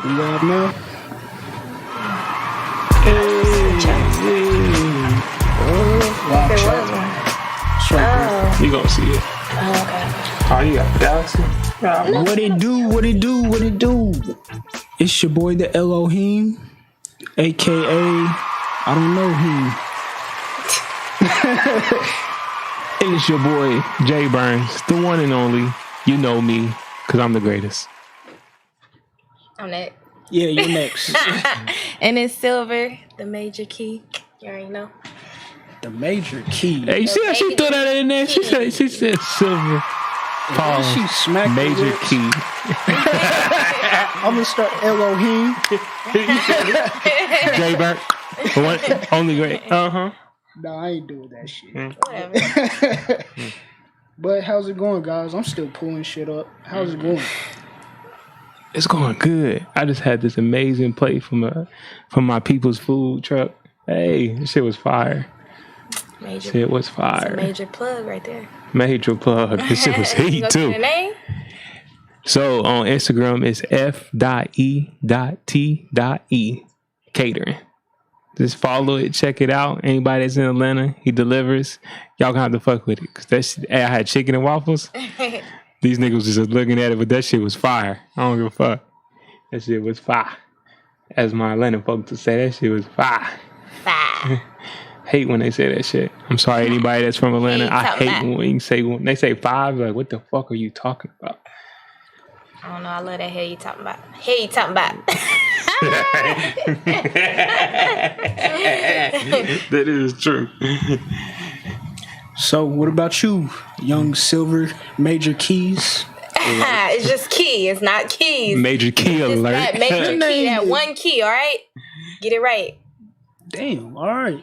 live now. Live chat. You gonna see it. Oh, okay. Oh, you got Galaxy? What it do? What it do? What it do? It's your boy, the Elohim, aka I don't know him. It's your boy, Jay Burnz, the one and only. You know me, because I'm the greatest. I'm next. Yeah, you're next. And it's Silver, the major key. You already know. The major key. Hey, you see how she threw that in there? She said silver. Pause. She smacked Major key. I'm gonna start Elohim. Jay Burnz, the one, only great. No, I ain't doing that shit. Whatever. But how's it going, guys? I'm still pulling shit up. How's it going? It's going good. I just had this amazing plate from my people's food truck. Hey, this shit was fire. Major. Shit was It's a fire. major plug right there. Major plug. This shit was heat Go too. to the name? So on Instagram, it's f.e.t.e. catering. Just follow it, check it out. Anybody that's in Atlanta, he delivers. Y'all gonna have to fuck with it. Cause that shit, I had chicken and waffles. These niggas was just looking at it, but that shit was fire. I don't give a fuck. That shit was fire. As my Atlanta folks would say, that shit was fire. Fire. Hate when they say that shit. I'm sorry, anybody that's from Atlanta. I hate when you say when they say five. Like, what the fuck are you talking about? I don't know. I love that hair you talking about. Hair you talking about. That is true. So, what about you, young Silver Major Keys? It's just key. It's not keys. Major key It's alert. that major key. That one key. All right. Get it right. Damn. All right.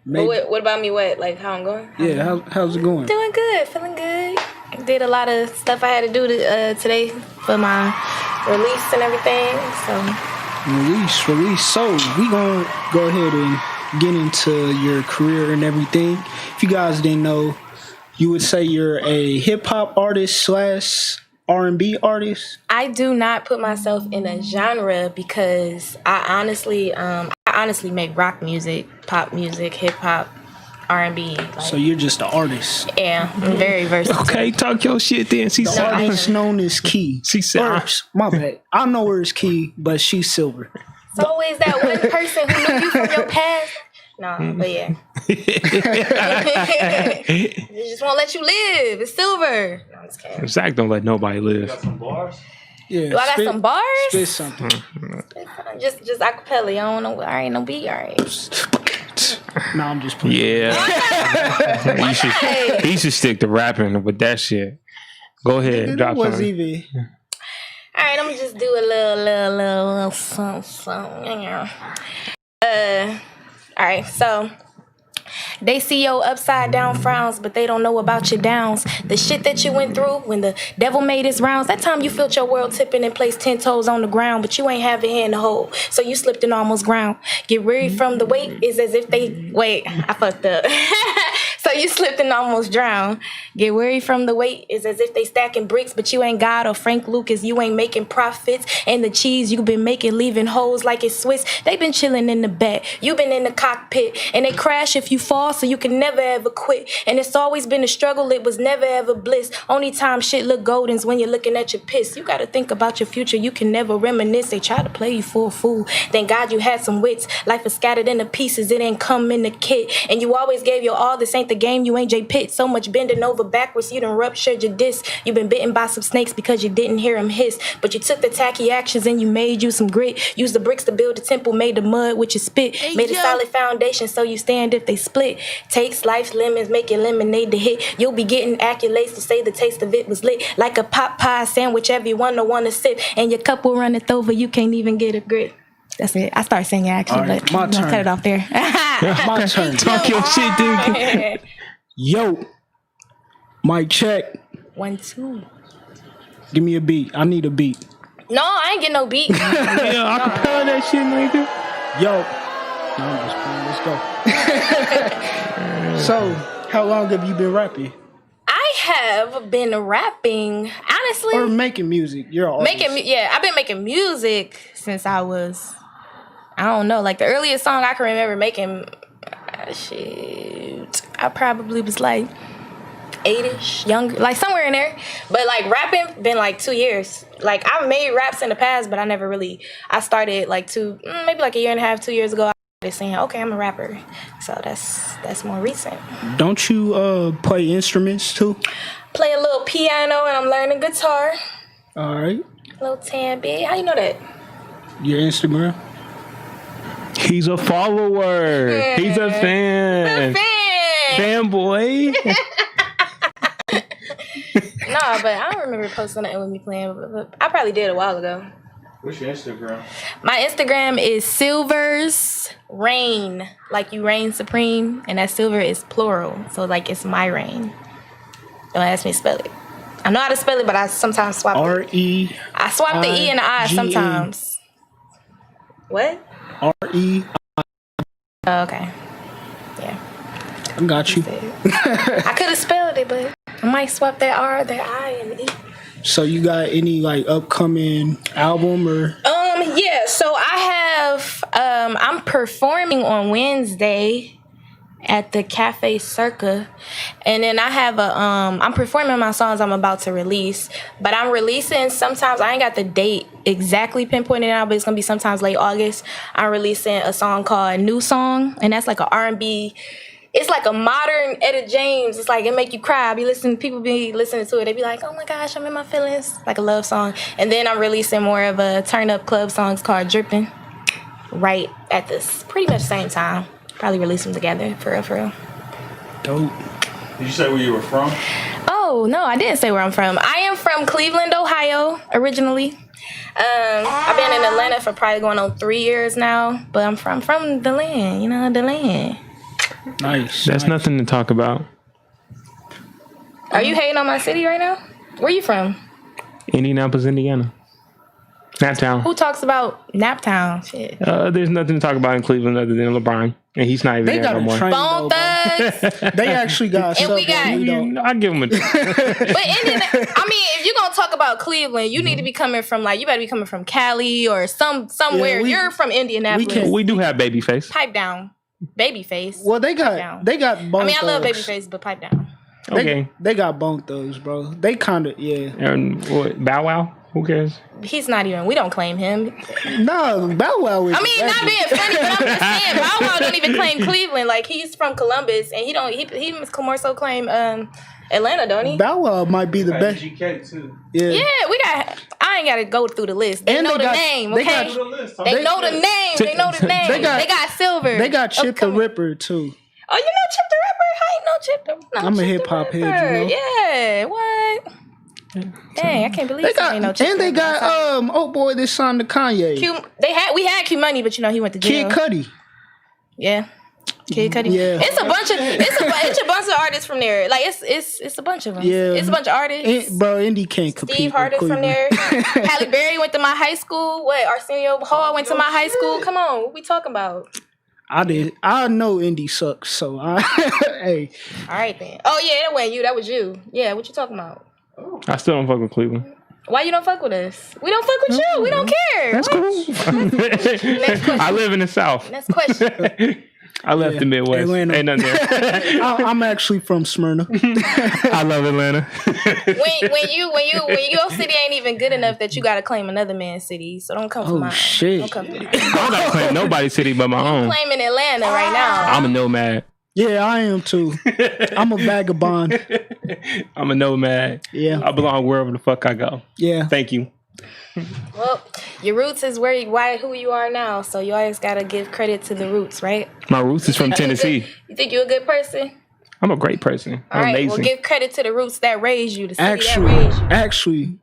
But what about me? What? Like how I'm going? Yeah. How's it going? Doing good. Feeling good. Did a lot of stuff I had to do today for my release and everything. So Release. So we gonna go ahead and get into your career and everything. If you guys didn't know, you would say you're a hip hop artist / R&B artist. I do not put myself in a genre because I honestly make rock music, pop music, hip hop, R&B. So you're just an artist. Yeah, I'm very versatile. Okay, talk your shit then. She The said, artist known as Key. She said, My bad. I know her as Key, but she's Silver. It's always that one person who knew you from your past. No, but yeah. They just won't let you live. It's Silver. No, I'm just kidding. Zach don't let nobody live. Yeah. Do I got some bars? Spit something. Just acapella. I don't know. I ain't no beat. All right. No, I'm just playing. Yeah. he should stick to rapping with that shit. Go ahead, It drop was something. even. All right, I'm gonna just do a little something. All right, so they see your upside down frowns, but they don't know about your downs. The shit that you went through when the devil made his rounds. That time you felt your world tipping and placed 10 toes on the ground, but you ain't have a hand to hold, so you slipped and almost ground. Get weary from the weight is as if they I fucked up. So you slipped and almost drowned. Get weary from the weight is as if they stacking bricks, but you ain't God or Frank Lucas. You ain't making profits. And the cheese you been making, leaving hoes like it's Swiss. They been chilling in the back. You been in the cockpit. And they crash if you fall, so you can never ever quit. And it's always been a struggle. It was never ever bliss. Only time shit look golden's when you're looking at your piss. You gotta think about your future. You can never reminisce. They try to play you for a fool. Thank God you had some wits. Life is scattered into pieces. It ain't come in the kit. And you always gave your all. This ain't the game. You ain't J Pitt. So much bending over backwards. You done ruptured your disc. You been bitten by some snakes because you didn't hear them hiss. But you took the tacky actions and you made you some grit. Used the bricks to build a temple. Made the mud with your spit. Made a solid foundation so you stand if they split. Takes life's lemons. Make your lemonade to hit. You'll be getting accolades to say the taste of it was lit. Like a pot pie sandwich. Everyone don't want to sip. And your cup will run it over. You can't even get a grip. That's it. I started singing actually, All right, but my I'm gonna turn. cut it off there. My turn. Talk your shit, dude. Yo. Mic check. 1, 2. Give me a beat. I need a beat. No, I ain't get no beat. Yeah, I can tell that shit, nigga. Yo. No, I'm just playing. Let's go. So, how long have you been rapping? I have been rapping, honestly. Or making music. You're an artist. I've been making music since I was, I don't know, like the earliest song I can remember making, I probably was like 8-ish, younger, like somewhere in there. But like rapping, been like 2 years. Like I've made raps in the past, but I started like maybe like a year and a half, 2 years ago. I started saying, okay, I'm a rapper. So that's more recent. Don't you play instruments too? Play a little piano and I'm learning guitar. All right. Little tan bit. How you know that? Your Instagram? He's a follower. He's a fan. Fanboy. Nah, but I don't remember posting nothing with me playing. But I probably did a while ago. What's your Instagram? My Instagram is Silver's Reign. Like you reign supreme. And that silver is plural. So like it's my reign. Don't ask me to spell it. I know how to spell it, but I sometimes swap R-E. I swap the E and the I sometimes. What? R-E. Oh, okay. Yeah. I got you. I could have spelled it, but I might swap that R, that I, and the E. So you got any like upcoming album or? Yeah. So I have. I'm performing on Wednesday at the Cafe Circa, and then I have I'm performing my songs I'm about to release, but I'm releasing sometimes. I ain't got the date exactly pinpointed out, but it's gonna be sometimes late August. I'm releasing a song called New Song, and that's like an R&B. It's like a modern Etta James. It's like it make you cry. People be listening to it. They be like, oh my gosh, I'm in my feelings. Like a love song. And then I'm releasing more of a turn up club songs called Drippin'. Right at this pretty much same time. Probably release them together for real. Dope. Did you say where you were from? Oh no, I didn't say where I'm from. I am from Cleveland, Ohio, originally. I've been in Atlanta for probably going on 3 years now, but I'm from the land, the land. Nice. That's nothing to talk about. Are you hating on my city right now? Where you from? Indianapolis, Indiana. Naptown. Who talks about Naptown? Shit. There's nothing to talk about in Cleveland other than LeBron, and he's not even They there got no a more. train Bone though, Thugs. They actually got And we stuff that got- we don't. I give him a. But if you're gonna talk about Cleveland, you need to be coming from you better be coming from Cali or somewhere. Yeah, you're from Indianapolis. can't- We do have Babyface. Pipe down. Babyface. Well, they down. got Bone I love Thugs. Babyface, but pipe down. Okay. They got Bone Thugs, bro. They kind of And what, Bow Wow? Who cares? He's not even. We don't claim him. No, Bow Wow is. I mean, not being funny, but I'm just saying, Bow Wow don't even claim Cleveland. Like he's from Columbus, and he must more so claim Atlanta, don't he? Bow Wow might be the best. GK too. Yeah. Yeah, I ain't got to go through the list. They And know they the got- name, they okay? got- They know the name. They know the name. They got Silver. They got Chip the upcoming. Ripper too. Oh, you know Chip the Ripper? I ain't know Chip the. No, I'm a Chip the hip-hop head, Ripper. you know? Yeah, what? Dang, I can't believe They I got ain't know Chip and the they Ripper. got oh boy, this signed to Kanye. We had Q Money, but he went to jail. Kid Cudi. Yeah. Kid Cudi. Yeah. It's a bunch of artists from there. Like it's a bunch of them. Yeah. It's a bunch of artists. Bro, Indy can't compete. Steve with Hardis from Cleveland. there. Halle Berry went to my high school. What? Arsenio Hall went to my high school. Come on, what we talking about? I know Indy sucks, so hey. All right then. Oh yeah, that wasn't you. That was you. Yeah, what you talking about? I still don't fuck with Cleveland. Why you don't fuck with us? We don't fuck with you. We don't care. That's cool. question. I live in the South. Next question. I left the Midwest. Atlanta. Ain't nothing there. I'm actually from Smyrna. I love Atlanta. when your city ain't even good enough that you gotta claim another man's city. So don't come for mine. Shit. Don't come for mine. I don't gotta claim nobody's city but my own. Claiming Atlanta right now. I'm a nomad. Yeah, I am too. I'm a vagabond. I'm a nomad. Yeah. I belong wherever the fuck I go. Yeah. Thank you. Well, your roots is who you are now. So you always gotta give credit to the roots, right? My roots is from Tennessee. You think you're a good person? I'm a great person. All I'm right. amazing. Well, give credit to the roots that raised you. The city that raised you. Actually,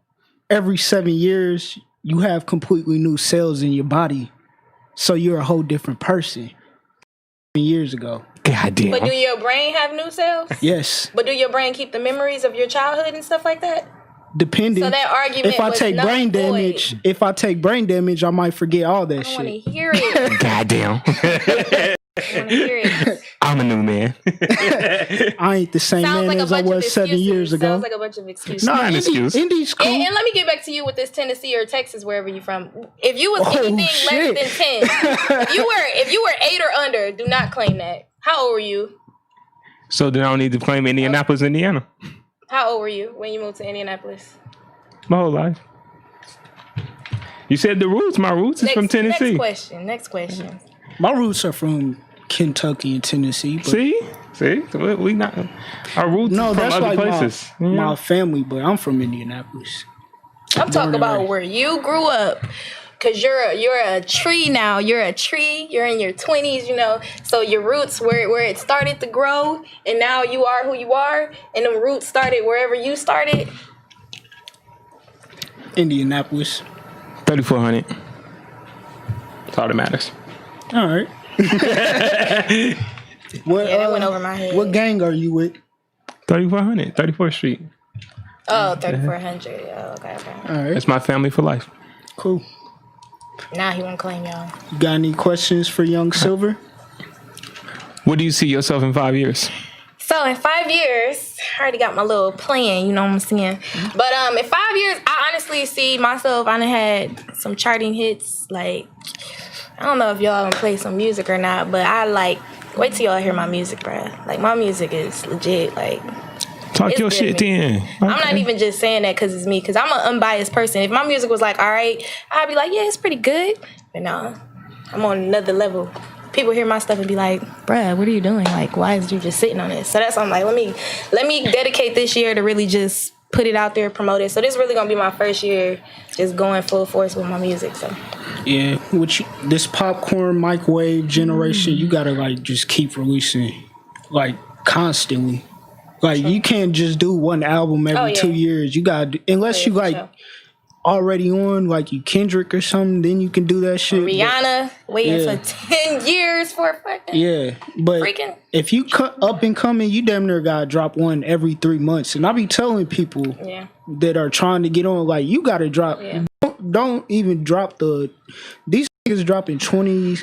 every 7 years you have completely new cells in your body, so you're a whole different person. Years ago. God damn. But do your brain have new cells? Yes. But do your brain keep the memories of your childhood and stuff like that? Depending. So that argument if I was take null brain and void. damage, I might forget all that I want to shit. hear it. God damn. wanna hear it. I'm a new man. I ain't the same Sounds man like a as I bunch of was 7 excuses. years ago. Sounds like a bunch of excuses. Not an excuse. Indy's cool. And let me get back to you with this Tennessee or Texas, wherever you're from. If you was Oh, anything shit. less than 10, if you were 8 or under, do not claim that. How old were you? So then I don't need to claim Indianapolis, Indiana. How old were you when you moved to Indianapolis? My whole life. You said the roots. My roots is from Tennessee. Next question. My roots are from Kentucky and Tennessee. But See, we not our roots no, from that's other like places. my family, but I'm from Indianapolis. I'm talking about right. where you grew up. Cause you're a tree now. You're a tree. You're in your 20s, you know. So your roots where it started to grow, and now you are who you are. And them roots started wherever you started. Indianapolis. 3,400. That's all that matters. All right. What, Yeah, that went over my head. What gang are you with? 3,400. 34th Street. Oh, 3,400. Oh, okay. All right. That's my family for life. Cool. Now he won't claim y'all. You got any questions for Young Silver? Where do you see yourself in 5 years? So in 5 years, I already got my little plan, you know what I'm saying? But in 5 years, I honestly see myself, I done had some charting hits. Like, I don't know if y'all gonna play some music or not, but wait till y'all hear my music, bruh. Like, my music is legit, like... Talk It's your good shit to me. then. I'm not even just saying that because it's me, because I'm an unbiased person. If my music was like, all right, I'd be like, yeah, it's pretty good. But no, I'm on another level. People hear my stuff and be like, bruh, what are you doing? Like, why is you just sitting on this? So that's why I'm like, let me dedicate this year to really just put it out there, promote it. So this is really going to be my first year just going full force with my music. So Yeah, this popcorn microwave generation, you gotta like just keep releasing like constantly. Like you can't just do one album every 2 years. You got unless you like already on like you Kendrick or something, then you can do that shit. Rihanna waiting for 10 years for a fucking but freaking. If you up and coming, you damn near gotta drop one every 3 months. And I be telling people that are trying to get on, like you gotta drop. Don't even drop these niggas dropping 20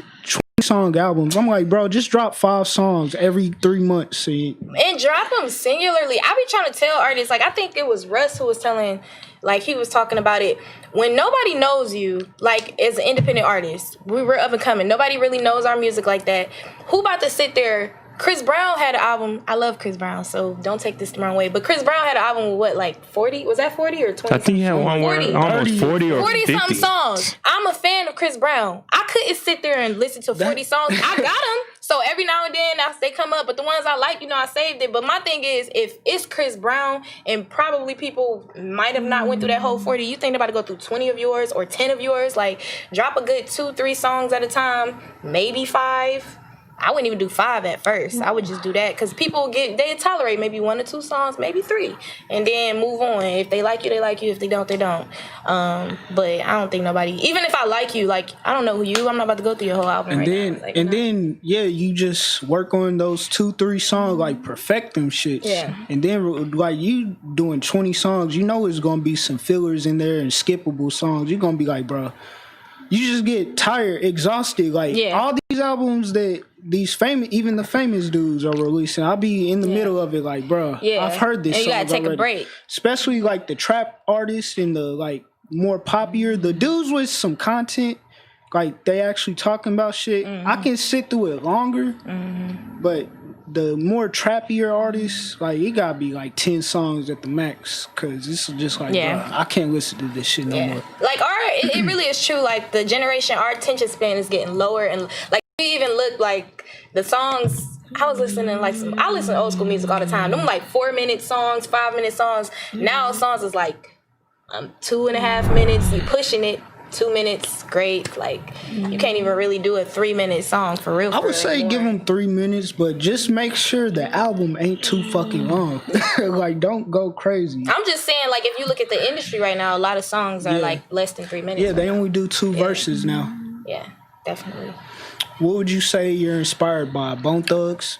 song albums. I'm like, bro, just drop 5 songs every 3 months. And drop them singularly. I be trying to tell artists, like I think it was Russ who was telling, like he was talking about it. When nobody knows you, like as an independent artist, we were up and coming. Nobody really knows our music like that. Who about to sit there? Chris Brown had an album. I love Chris Brown, so don't take this the wrong way. But Chris Brown had an album with what, like 40? Was that 40 or 20? I think he had one where almost 40 or 50. 40-something songs. I'm a fan of Chris Brown. I couldn't sit there and listen to 40 songs. I got them. So every now and then they come up. But the ones I like, I saved it. But my thing is, if it's Chris Brown, and probably people might have not went through that whole 40, you think they're about to go through 20 of yours or 10 of yours? Like, drop a good 2-3 songs at a time. Maybe 5. I wouldn't even do 5 at first. I would just do that because people they tolerate maybe 1 or 2 songs, maybe 3, and then move on. If they like you, they like you. If they don't, they don't. But I don't think nobody. Even if I like you, like I don't know who you. I'm not about to go through your whole album. Then you just work on those 2-3 songs, like perfect them shits. Yeah. And then like you doing 20 songs, you know it's gonna be some fillers in there and skippable songs. You're gonna be like, bro, you just get tired, exhausted. Like all these albums that these even the famous dudes are releasing, I'll be in the middle of it like, bro, I've heard this. And you gotta take already. a break. Especially like the trap artists and the like more popular, the dudes with some content, like they actually talking about shit. I can sit through it longer, but the more trappier artists, like it gotta be like 10 songs at the max, cause this is just like, bro, I can't listen to this shit no more. Like it really is true. Like the generation, our attention span is getting lower, and like we even look like the songs. I was listening I listen to old school music all the time. Them like 4-minute songs, 5-minute songs. Now songs is like 2.5 minutes. You pushing it. 2 minutes, great. Like you can't even really do a 3-minute song for real. I would say give them 3 minutes, but just make sure the album ain't too fucking long. Like don't go crazy. I'm just saying, like if you look at the industry right now, a lot of songs are like less than 3 minutes. Yeah, they only do 2 verses now. Yeah, definitely. What would you say you're inspired by? Bone Thugs?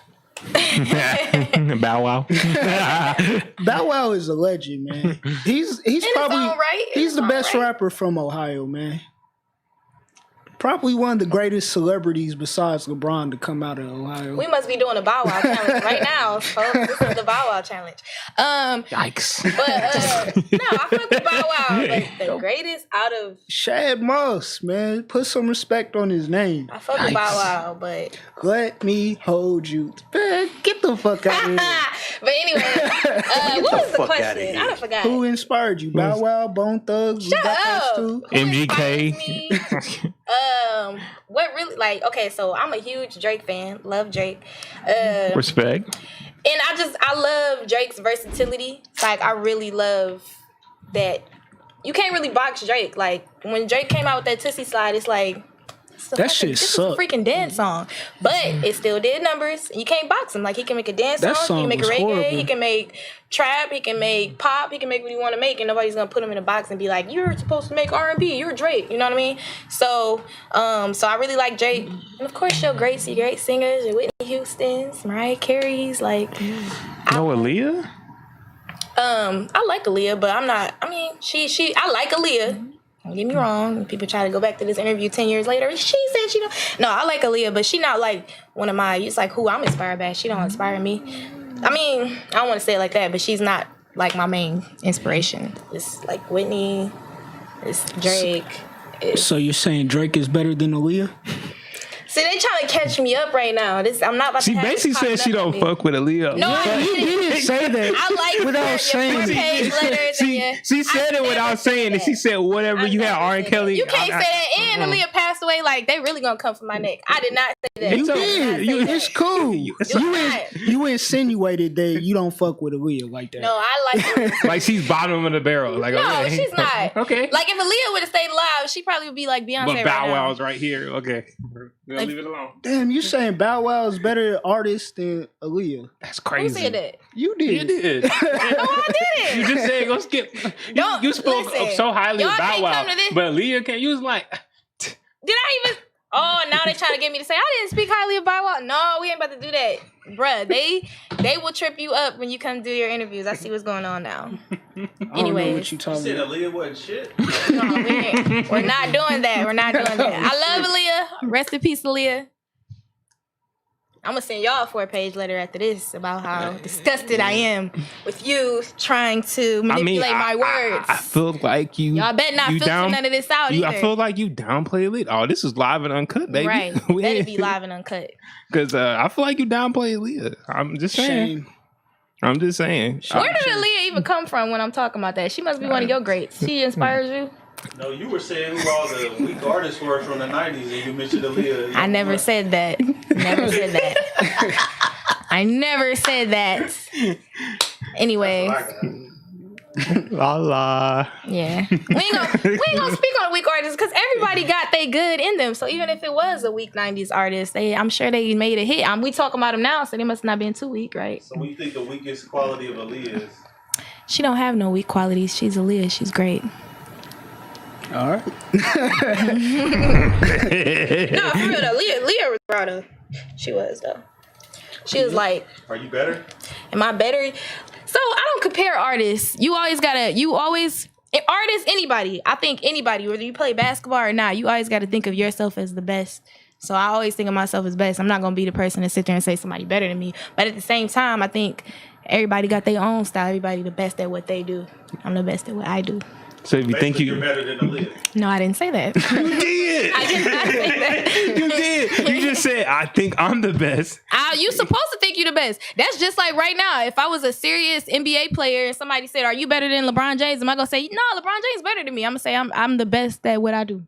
Bow Wow. Bow Wow is a legend, man. He's probably right? he's the best rapper from Ohio, man. Probably one of the greatest celebrities besides LeBron to come out of Ohio. We must be doing a Bow Wow challenge right now, folks. This is the Bow Wow challenge. Yikes. But no, I fuck with Bow Wow. But the greatest out of Shad Moss, man. Put some respect on his name. I fuck with Bow Wow, but Let me hold you. Man, get the fuck out of here. but anyway, what was the question? I don't forgot. Who inspired you? Bow Wow, Bone Thugs? Shut up. Too? MGK. What really okay, so I'm a huge Drake fan, love Drake. Respect. And I love Drake's versatility. Like I really love that you can't really box Drake. Like when Drake came out with that Tootsie Slide, it's like Shit this sucked. is a freaking dance song. But it still did numbers. You can't box him. Like he can make a dance That song, he can make a song reggae, was horrible. he can make trap, he can make pop, he can make what he want to make, and nobody's gonna put him in a box and be like, you're supposed to make R&B, you're Drake, you know what I mean? So I really like Drake. And of course your great singers, your Whitney Houston's, Mariah Carey's, like No, Aaliyah? I like Aaliyah, but I'm not I like Aaliyah. Don't get me wrong. People try to go back to this interview 10 years later. She said she don't. No, I like Aaliyah, but she not like one of my. It's like who I'm inspired by. She don't inspire me. I mean, I don't want to say it like that, but she's not like my main inspiration. It's like Whitney. It's Drake. So you're saying Drake is better than Aaliyah? See, they trying to catch me up right now. I'm not about She to have basically this said popping she up don't on me. fuck with Aaliyah. No, I You didn't. didn't say that. I like without your saying front it. page letters. She said it without saying it. She said whatever you had R. and Kelly. You can't say that. And Aaliyah passed away. Like they really gonna come for my neck. I did not say that. You It's did. okay. It's cool. not. You insinuated that you don't fuck with Aaliyah like that. No, I like her. Like she's bottom of the barrel. Like No, okay. she's not. Okay. Like if Aaliyah would have stayed alive, she probably would be like Beyonce But right Bow now. Wow's right here. Okay. We'll leave it alone. Damn, you saying Bow Wow is better artist than Aaliyah? That's Who crazy. said that? You did. You did. No, I didn't. You just said go skip. Don't- You spoke listen, so highly y'all of Bow can't Wow, come to this- but Aaliyah can't. You was like, Did I even? Oh, now they trying to get me to say I didn't speak highly of Bow Wow. No, we ain't about to do that, bruh. They will trip you up when you come do your interviews. I see what's going on now. I don't know Anyways. what you You talking said about. Aaliyah wasn't shit. No, we're not doing that. We're not doing that. I love Aaliyah. Rest in peace, Aaliyah. I'm gonna send y'all a 4-page letter after this about how disgusted I am with you trying to manipulate my words. I feel like you. Y'all better not filter none of this out either. I feel like you downplay Aaliyah. Oh, this is live and uncut, baby. Right. Better be live and uncut. Because I feel like you downplay Aaliyah. I'm just saying. Shame. I'm just saying. Where did Aaliyah even come from when I'm talking about that? She must be one of your greats. She inspires you? No, you were saying who all the weak artists were from the 90s, and you mentioned Aaliyah. I never said that. Never said that. I never said that. Anyway. La la. Yeah. We ain't gonna speak on weak artists because everybody got they good in them. So even if it was a weak 90s artist, I'm sure they made a hit. We talking about them now, so they must not been too weak, right? So what do you think the weakest quality of Aaliyah is? She don't have no weak qualities. She's Aaliyah. She's great. All right. No, for real though. Leah was proud of. She was though. She was like, Are you better? am I better? So I don't compare artists. Artists, anybody. I think anybody, whether you play basketball or not, you always got to think of yourself as the best. So I always think of myself as best. I'm not going to be the person to sit there and say somebody better than me. But at the same time, I think everybody got their own style. Everybody the best at what they do. I'm the best at what I do. So if you think Basically, you're better than Aaliyah. No, I didn't say that. You did. I did not say that. You did. You just said, I think I'm the best. You supposed to think you the best. That's just like right now. If I was a serious NBA player and somebody said, "Are you better than LeBron James?" Am I gonna say, "No, LeBron James better than me"? I'm gonna say, "I'm the best at what I do."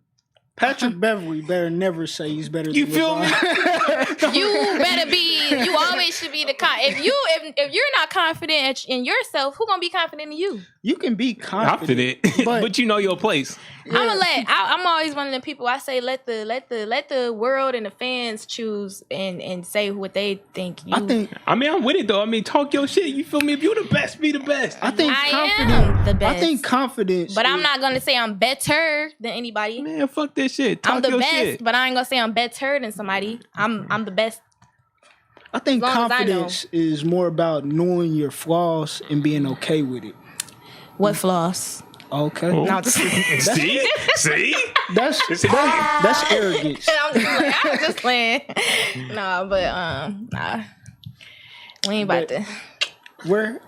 Patrick Beverly better never say he's better than You feel me? LeBron. You better be. You always should be the if you're not confident in yourself, who gonna be confident in you? You can be confident. Confident, But- but you know your place. I'm always one of the people. I say let the world and the fans choose and say what they think. I mean, I'm with it though. I mean, talk your shit. You feel me? If you the best, be the best. I think I confidence. am the best. I think confidence. But I'm is- not gonna say I'm better than anybody. Man, fuck this shit. Talk I'm the your best, shit. but I ain't gonna say I'm better than somebody. I'm the best. I think as long as I know. confidence is more about knowing your flaws and being okay with it. What flaws? Okay. Oh. No, I'm just See? That's arrogance. I'm just playing. Nah, but nah. We ain't about to. Where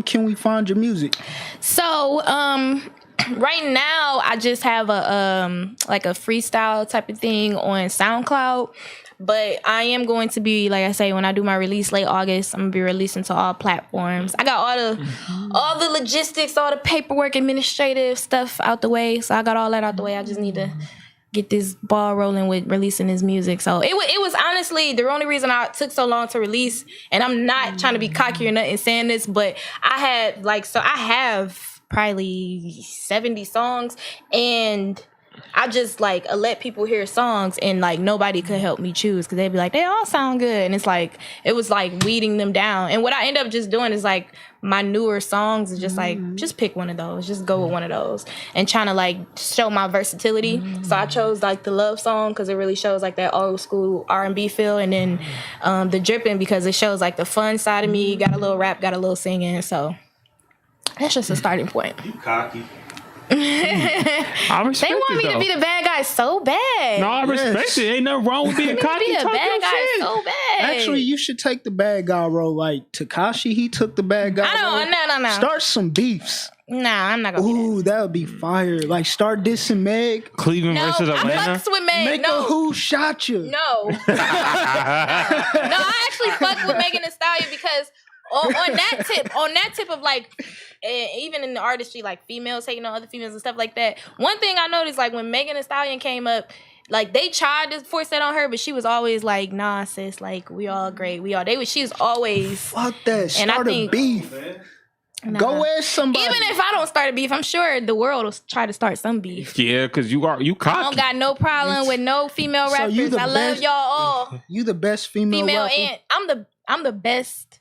can we find your music? So, right now I just have a like a freestyle type of thing on SoundCloud. But I am going to be, like I say, when I do my release late August, I'm gonna be releasing to all platforms. I got all the logistics, all the paperwork, administrative stuff out the way. So I got all that out the way. I just need to get this ball rolling with releasing his music. So it was honestly the only reason I took so long to release. And I'm not trying to be cocky or nothing saying this, but I have probably 70 songs, and I just like let people hear songs, and like nobody could help me choose because they'd be like, they all sound good, and it's like it was like weeding them down. And what I end up just doing is like my newer songs is just like just pick one of those, just go with one of those, and trying to like show my versatility. So I chose like the love song because it really shows like that old school R&B feel, and then the dripping because it shows like the fun side of me. Got a little rap, got a little singing, so that's just a starting point. You cocky. I respect They want me it, to be the bad guy so bad. No, I respect it. Ain't nothing wrong with being cocky. Be a Talk bad your guy shit. so bad. Actually, you should take the bad guy role. Like Tekashi, he took the bad guy role. No. Start some beefs. Nah, I'm not gonna. Ooh, that would be fire. Like start dissing Meg. Cleveland No, versus I Atlanta. fucks with Meg. Make a who shot you. No. No, I actually fuck with Megan Thee Stallion because on that tip of like, even in the artistry, like females taking on other females and stuff like that. One thing I noticed, like when Megan Thee Stallion came up, like they tried to force that on her, but she was always like, "Nah, sis, like we all great, She was always fuck that. And I Start a think- beef. Nah. Go ask somebody. Even if I don't start a beef, I'm sure the world will try to start some beef. Yeah, because you I don't cocky. got no problem with no female So rappers. you the I love best- y'all all. You the best female rapper. And I'm the best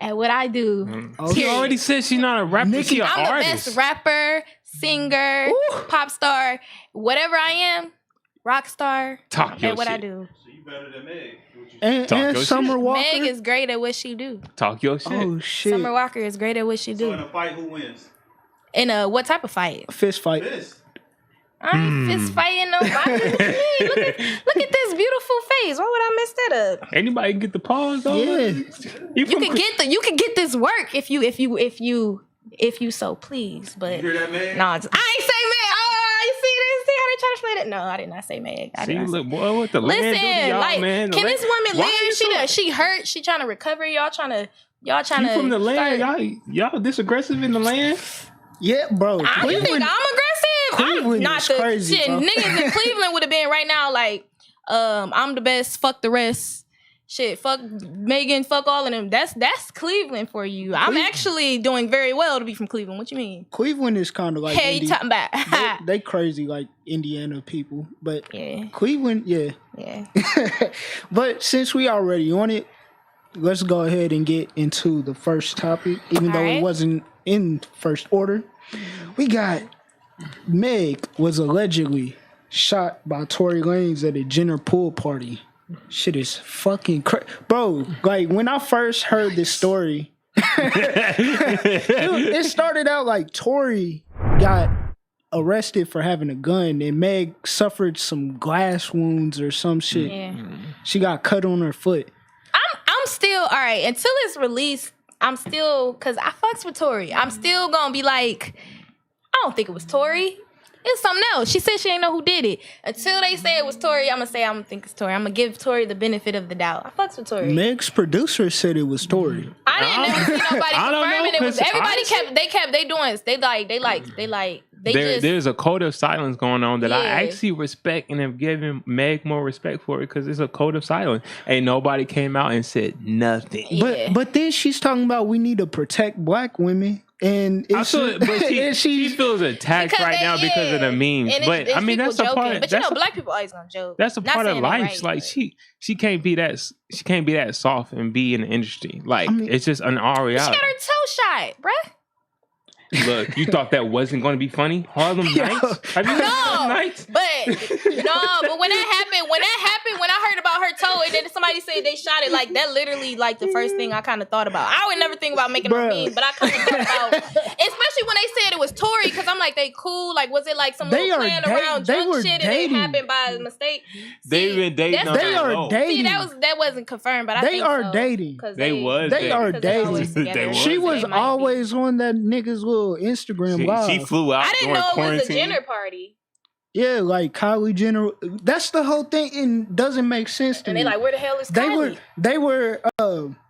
at what I do. Oh, She Period. already said she's not a rapper. Nikki, She an I'm artist. the best rapper, singer, pop star, whatever I am, rock star Talk your at what shit. I do. So you better than Meg. And Talk your Summer shit. Walker. Meg is great at what she do. Talk your shit. Oh shit. Summer Walker is great at what she So in do. a fight, who wins? In a what type of fight? Fist fight. Fist. I ain't fist fighting nobody. What you mean? Look at this beautiful face. Why would I mess that up? Anybody can get the pause though? Yeah. You can get this work if you so please. But You hear that, Meg? no, I ain't say Meg. Oh, you see how they try to play that? No, I did not say Meg. I did See, not say- look, boy, what the land do to Listen, y'all, like, man? The can land- this woman Why you live? She hurt. She trying to recover. Y'all trying to. You from the land? Y'all this aggressive in the land? Yeah, bro. You think I'm Cleveland, aggressive? Cleveland I'm not is the crazy, shit. bro. Niggas in Cleveland would have been right now like, I'm the best. Fuck the rest. Shit, fuck Megan. Fuck all of them. That's Cleveland for you. I'm actually doing very well to be from Cleveland. What you mean? Cleveland is kind of like Hey, you talking about? they crazy like Indiana people, but Yeah. Cleveland, yeah. Yeah. But since we already on it, let's go ahead and get into the first topic, even though it Alright. wasn't in first order. We got Meg was allegedly shot by Tory Lanez at a Jenner pool party. Shit is fucking crazy. Bro, like when I first heard this story, it started out like Tory got arrested for having a gun and Meg suffered some glass wounds or some shit. Yeah. She got cut on her foot. I'm still all right until it's released. I'm still because I fucks with Tory. I'm still gonna be like, I don't think it was Tory. It's something else. She said she ain't know who did it. Until they say it was Tory, I'm gonna say I'm gonna think it's Tory. I'm gonna give Tory the benefit of the doubt. I fucks with Tory. Meg's producer said it was Tory. I didn't never see nobody I don't confirming know, it was. 'cause Everybody honestly- they doing. They just. There's a code of silence going on that I Yeah. actually respect and have given Meg more respect for it because it's a code of silence. Ain't nobody came out and said nothing. Yeah. But then she's talking about we need to protect black women. And I feel, but and she feels attacked Because right now because of the memes. And But I mean, people that's a part. joking. But you know, black people always gonna joke. That's a Not part of saying they life. right, Like but- she can't be that soft and be in the industry. Like I mean- it's just an She reality. got her toe shot, bruh. Look, you thought that wasn't going to be funny? Harlem Nights? Have you heard of Harlem Nights? But when that happened, when I heard about her toe, and then somebody said they shot it, like that literally like the first thing I kind of thought about. I would never think about making a meme, but I kind of thought about, especially when they said it was Tory, because I'm like, they cool. Like, was it like some little playing around drunk shit and it happened by mistake? They've been dating. They are dating. See, that wasn't confirmed, but I think they are dating. They are dating. She was always on that nigga's little Instagram live. She flew out. I didn't know it was a Jenner party. Yeah, like Kylie Jenner. That's the whole thing, and doesn't make sense to me. And they like, where the hell is Kylie? They were.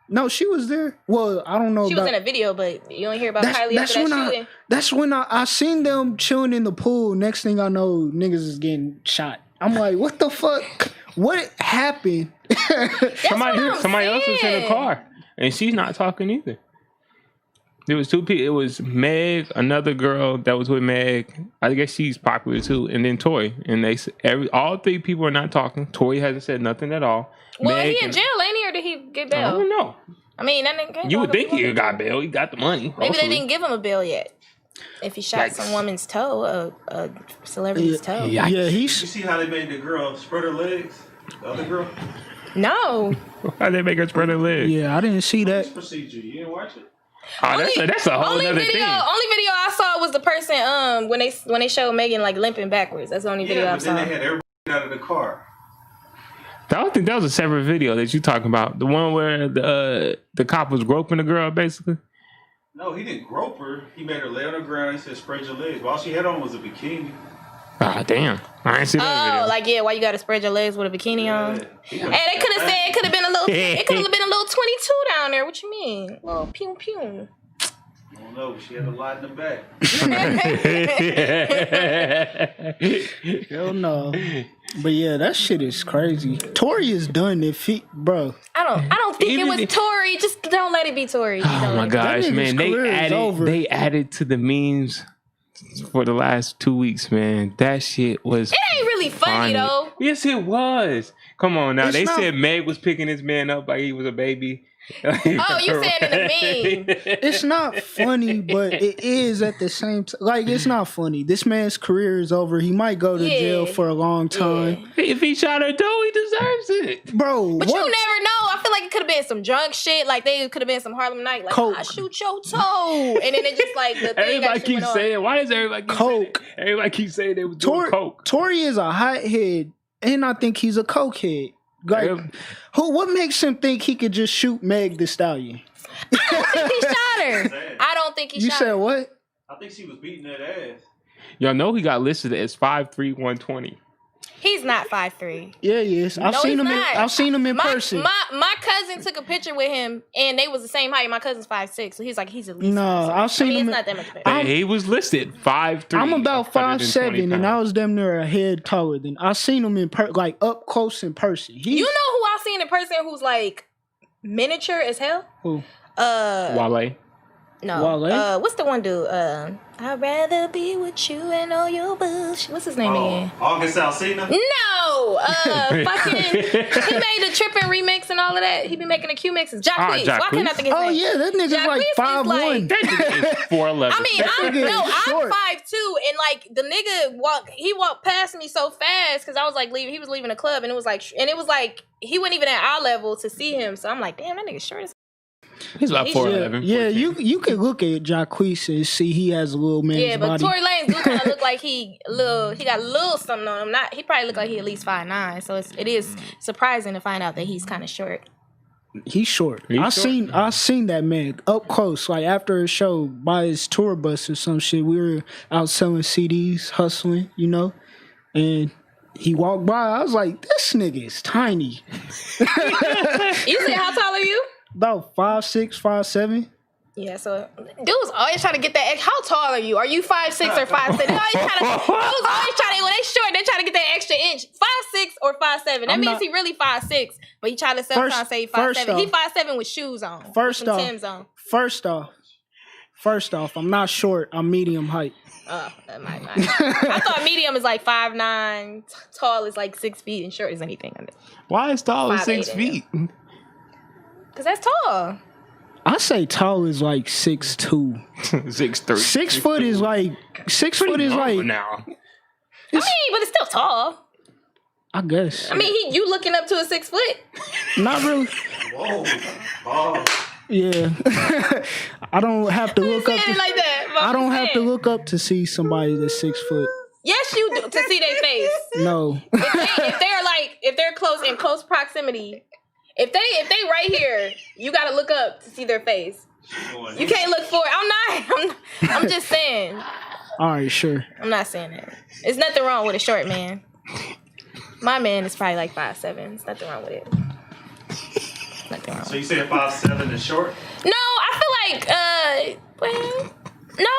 No, she was there. Well, I don't know. She was in a video, but you don't hear about Kylie after that shooting. That's when I seen them chilling in the pool. Next thing I know, niggas is getting shot. I'm like, what the fuck? What happened? Somebody else was in the car, and she's not talking either. There was two people. It was Meg, another girl that was with Meg. I guess she's popular too, and then Tory. And all three people are not talking. Tory hasn't said nothing at all. Well, Meg he in jail, ain't he, or did he get bail? I don't know. I mean, that nigga. You would think he got bail. He got the money. Maybe they didn't give him a bail yet. If he shot some woman's toe, a celebrity's toe. Yeah, You see how they made the girl spread her legs? The other girl? No. How they make her spread her legs? Yeah, I didn't see that. Procedure. You didn't watch it? Oh, that's a whole other thing. Only video I saw was the person when they showed Megan like limping backwards. That's the only video I saw. Then they had everybody out of the car. I don't think that was a separate video that you talking about. The one where the cop was groping the girl, basically. No, he didn't grope her. He made her lay on the ground. He said, "Spread your legs." All she had on was a bikini. Ah, damn! I ain't see that video. Why you gotta spread your legs with a bikini on? And they could have said it could have been a little 22 down there. What you mean? Little pew pew. I don't know. She had a lot in the back. Hell no. But yeah, that shit is crazy. Tory is done if he, bro. I don't think it was Tory. Just don't let it be Tory. Oh my gosh, man! They added to the memes for the last 2 weeks, man. That shit was. It ain't really funny though. Yes, it was. Come on now. They said Meg was picking his man up like he was a baby. Oh, you saying in the meme? It's not funny, but it is at the same time. Like, it's not funny. This man's career is over. He might go to jail for a long time. Yeah. If he shot her toe, he deserves it, bro. But you never know. I feel like it could have been some drunk shit. Like they could have been some Harlem Night. Like I shoot your toe, and then it just like the thing. Everybody keeps saying. Why does everybody keep coke? Everybody keeps saying they was doing coke. Tory is a hothead, and I think he's a cokehead. Like, what makes him think he could just shoot Meg Thee Stallion? I don't think he shot her. I don't think he shot her. You said what? I think she was beating that ass. Y'all know he got listed as 5'3", 120. He's not 5'3". Yeah, he is. I've seen him in person. My cousin took a picture with him, and they was the same height. My cousin's 5'6", so he's like, he's at least. No, 5'6". I've seen him. It's not that much better. He was listed 5'3". I'm about 5'7", and I was damn near a head taller than. I seen him in like up close in person. You know who I seen in person who's like miniature as hell? Who? Wale. No. Wale? What's the one dude? I'd rather be with you and all your bullshit. What's his name again? August Alsina? No! Fucking. He made the Trippin' remix and all of that. He been making the Q mixes. Jacquees. Why can't I think his name? Oh, yeah, that nigga's like 5'1". That nigga is 4'11". I mean, I'm 5'2", and like the nigga walked past me so fast because I was like he was leaving the club, and it was like he wasn't even at our level to see him. So I'm like, damn, that nigga short as. He's about 4'11". Yeah, you can look at Jacquees and see he has a little man's body. Yeah, but Tory Lanez do kind of look like he got a little something on him. He probably look like he at least 5'9". So it is surprising to find out that he's kind of short. He's short. I seen that man up close. Like after a show by his tour bus or some shit. We were out selling CDs, hustling, and he walked by. I was like, this nigga is tiny. You said, how tall are you? About 5'6", 5'7". Yeah, so dudes always trying to get that. How tall are you? Are you 5'6" or 5'7"? Dudes always trying to when they short, they trying to get that extra inch. 5'6" or 5'7". That means he really 5'6", but he trying to sometimes say 5'7". He 5'7" with shoes on. Timbs on. First off, I'm not short. I'm medium height. Oh, that might not. I thought medium is like 5'9", tall is like 6 feet, and short is anything under. Why is tall is 6 feet? Because that's tall. I say tall is like 6'2". 6'3". 6 foot is like 6 foot is like now. I mean, but it's still tall. I guess. I mean, you looking up to a 6 foot? Not really. Whoa. Oh. Yeah. I don't have to look up. Saying it like that. But I don't I'm have to saying. look up to see somebody that's 6 foot. Yes, you do to see their face. No. If they're close in close proximity, if they right here, you gotta look up to see their face. You can't look forward. I'm just saying. All right, sure. I'm not saying that. There's nothing wrong with a short man. My man is probably like 5'7". There's nothing wrong with it. Nothing wrong. So you said 5'7" is short? No, I feel like no.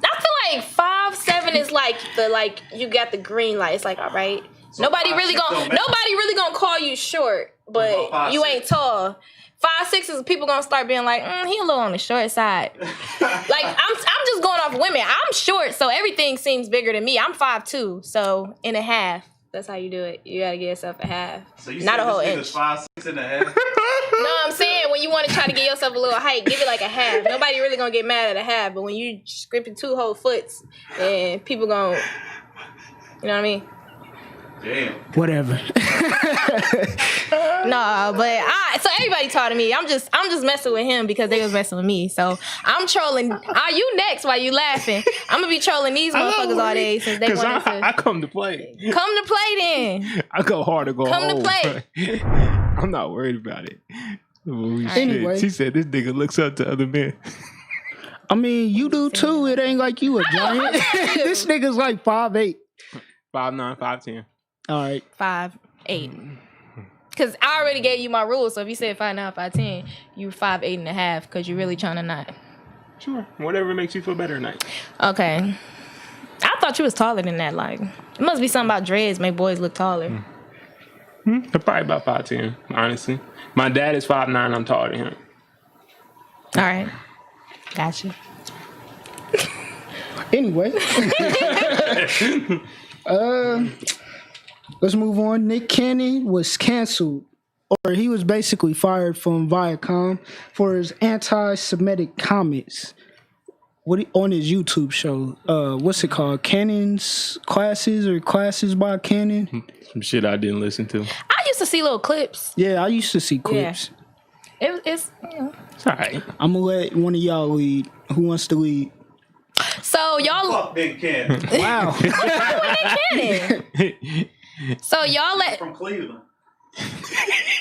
I feel like 5'7" is like you got the green light. It's like, all right. So nobody really gonna call you short, but you ain't tall. 5'6" is people gonna start being like, he a little on the short side. Like I'm just going off women. I'm short, so everything seems bigger to me. I'm 5'2", so in a half. That's how you do it. You gotta give yourself a half, So you not said a whole this inch. nigga's 5'6.5"? No, I'm saying when you want to try to give yourself a little height, give it like a half. Nobody really gonna get mad at a half, but when you scripting 2 whole foots, then people gonna, you know what I mean? Damn. Whatever. No, but so everybody talking to me. I'm just messing with him because they was messing with me. So I'm trolling. Are you next while you laughing? I'm gonna be trolling these motherfuckers all day since they wanted to. I come to play. Come to play then. I go hard to go Come to home. play. I'm not worried about it. Holy shit. Anyway. She said this nigga looks up to other men. I mean, you do too. It ain't like you a giant. This nigga's like 5'8". 5'9", 5'10". Oh. All right. 5'8". Because I already gave you my rules. So if you said 5'9", 5'10", you 5'8" and a half because you're really trying to not. Sure. Whatever makes you feel better tonight. Okay. I thought you was taller than that. Like, it must be something about dreads make boys look taller. Probably about 5'10", honestly. My dad is 5'9", I'm taller than him. All right. Gotcha. Anyway. Let's move on. Nick Cannon was canceled, or he was basically fired from Viacom for his anti-Semitic comments. On his YouTube show? What's it called? Cannon's Classes or Classes by Cannon? Some shit I didn't listen to. I used to see little clips. Yeah, I used to see clips. It's you know. It's all right. I'm gonna let one of y'all lead. Who wants to lead? So y'all. Fuck Nick Cannon. Wow. Nick Cannon. So y'all let. From Cleveland.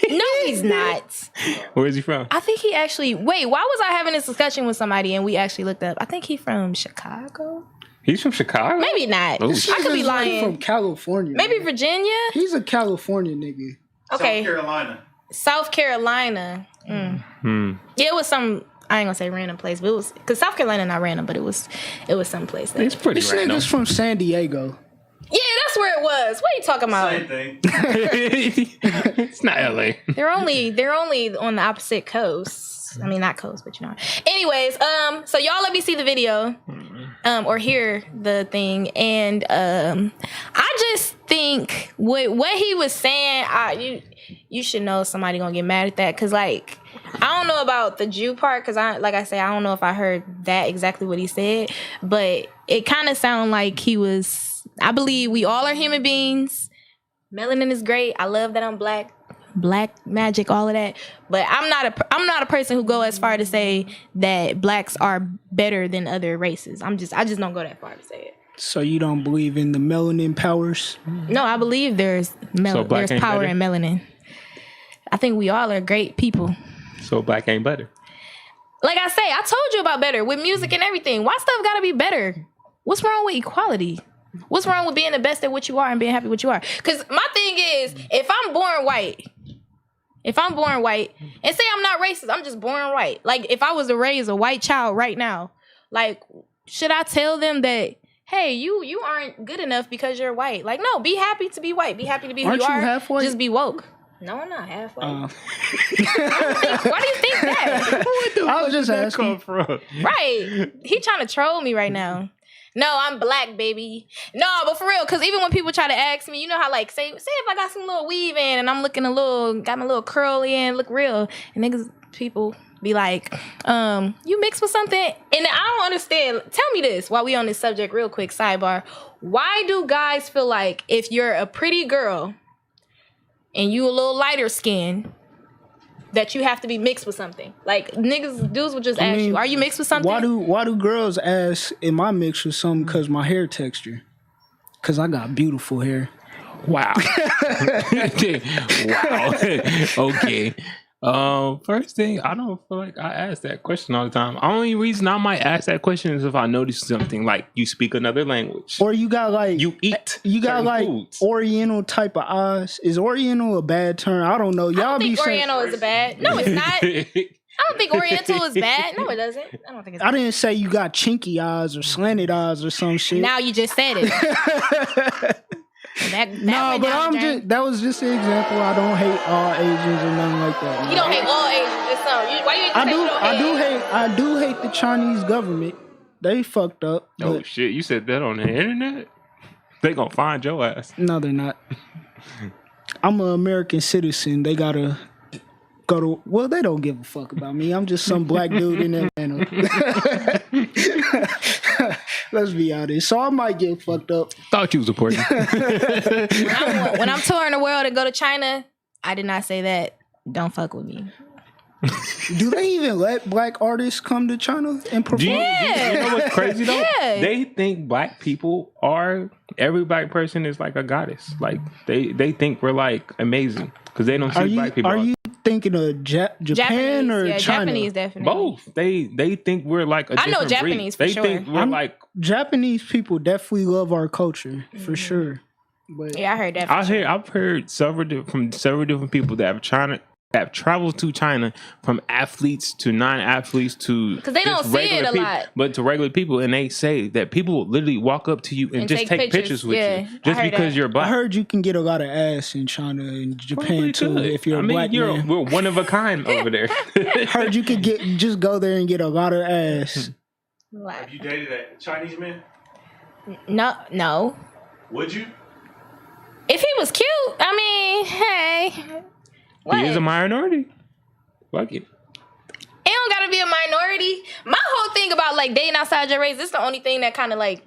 No, he's not. Where is he from? I think he actually. Wait, why was I having this discussion with somebody and we actually looked up? I think he's from Chicago. He's from Chicago? Maybe not. Oh, I could be Nigga's like lying. from California. Maybe man. Virginia. He's a California nigga. Okay. South Carolina. South Carolina. Yeah, it was some. I ain't gonna say random place, but it was because South Carolina not random, but it was some place there. It's pretty This random. nigga's from San Diego. Yeah, that's where it was. What are you talking about? Same thing. It's not LA. They're only on the opposite coast. I mean, not coast, but you know. Anyways, so y'all let me see the video, or hear the thing, and I just think what he was saying, you should know somebody gonna get mad at that, cause like I don't know about the Jew part, cause I don't know if I heard that exactly what he said, but it kind of sounded like he was. I believe we all are human beings. Melanin is great. I love that I'm black. Black magic, all of that. But I'm not a person who go as far to say that blacks are better than other races. I just don't go that far to say it. So you don't believe in the melanin powers? No, I believe there's black there's ain't power better? in melanin. I think we all are great people. So black ain't better. Like I say, I told you about better with music and everything. Why stuff gotta be better? What's wrong with equality? What's wrong with being the best at what you are and being happy with what you are? Because my thing is, if I'm born white, and say I'm not racist, I'm just born white. Like, if I was to raise a white child right now, like, should I tell them that, hey, you aren't good enough because you're white? Like, no, be happy to be white. Be happy to be who Aren't you you are. half white? Just be woke. No, I'm not half white. Why do you think that? I was just asking. From? Right. He trying to troll me right now. No, I'm black, baby. No, but for real, because even when people try to ask me, you know how, like, say if I got some little weave in and I'm looking got my little curl in, look real, and niggas, people be like, you mixed with something? And I don't understand. Tell me this while we on this subject real quick, sidebar. Why do guys feel like if you're a pretty girl and you a little lighter skin, that you have to be mixed with something? Like dudes would just ask you, are you mixed with something? Why do girls ask, am I mixed with something because my hair texture? Because I got beautiful hair. Wow. Wow. Okay. First thing, I don't feel like I ask that question all the time. Only reason I might ask that question is if I notice something like you speak another language, or you got like you got like foods. Oriental type of eyes. Is Oriental a bad term? I don't know. Y'all I don't think saying Oriental is a bad. No, it's not. I don't think Oriental is bad. No, it doesn't. I don't think it's bad. I didn't say you got chinky eyes or slanted eyes or some shit. Now you just said it. That was just an example. I don't hate all Asians or nothing like that. You don't hate all Asians. Just some. Why you I do hate the Chinese government. They fucked up. Oh shit! You said that on the internet? They gonna find your ass. No, they're not. I'm an American citizen. They gotta go to. Well, they don't give a fuck about me. I'm just some black dude in Atlanta. Let's be honest. So I might get fucked up. Thought you was important. When I'm touring the world and go to China, I did not say that. Don't fuck with me. Do they even let black artists come to China and perform? Yeah. You know what's crazy though? Yeah. They think black people every black person is like a goddess. Like they think we're like amazing because they don't see black people. Are you thinking of Japan or China? Japanese, definitely. Both. They think we're like a different I know Japanese breed. for sure. They think we're like Japanese people definitely love our culture for sure. But yeah, I heard that. I've heard from several different people that have traveled to China, from athletes to non-athletes to because they don't see it a lot, but to regular people, and they say that people will literally walk up to you and just take pictures with you just because you're black. I heard you can get a lot of ass in China and Japan too if you're a black man. We're one of a kind over there. Heard you could just go there and get a lot of ass. Have you dated a Chinese man? No. Would you? If he was cute, I mean, hey. What? He is a minority. Fuck it. It don't gotta be a minority. My whole thing about like dating outside your race, this is the only thing that kind of like,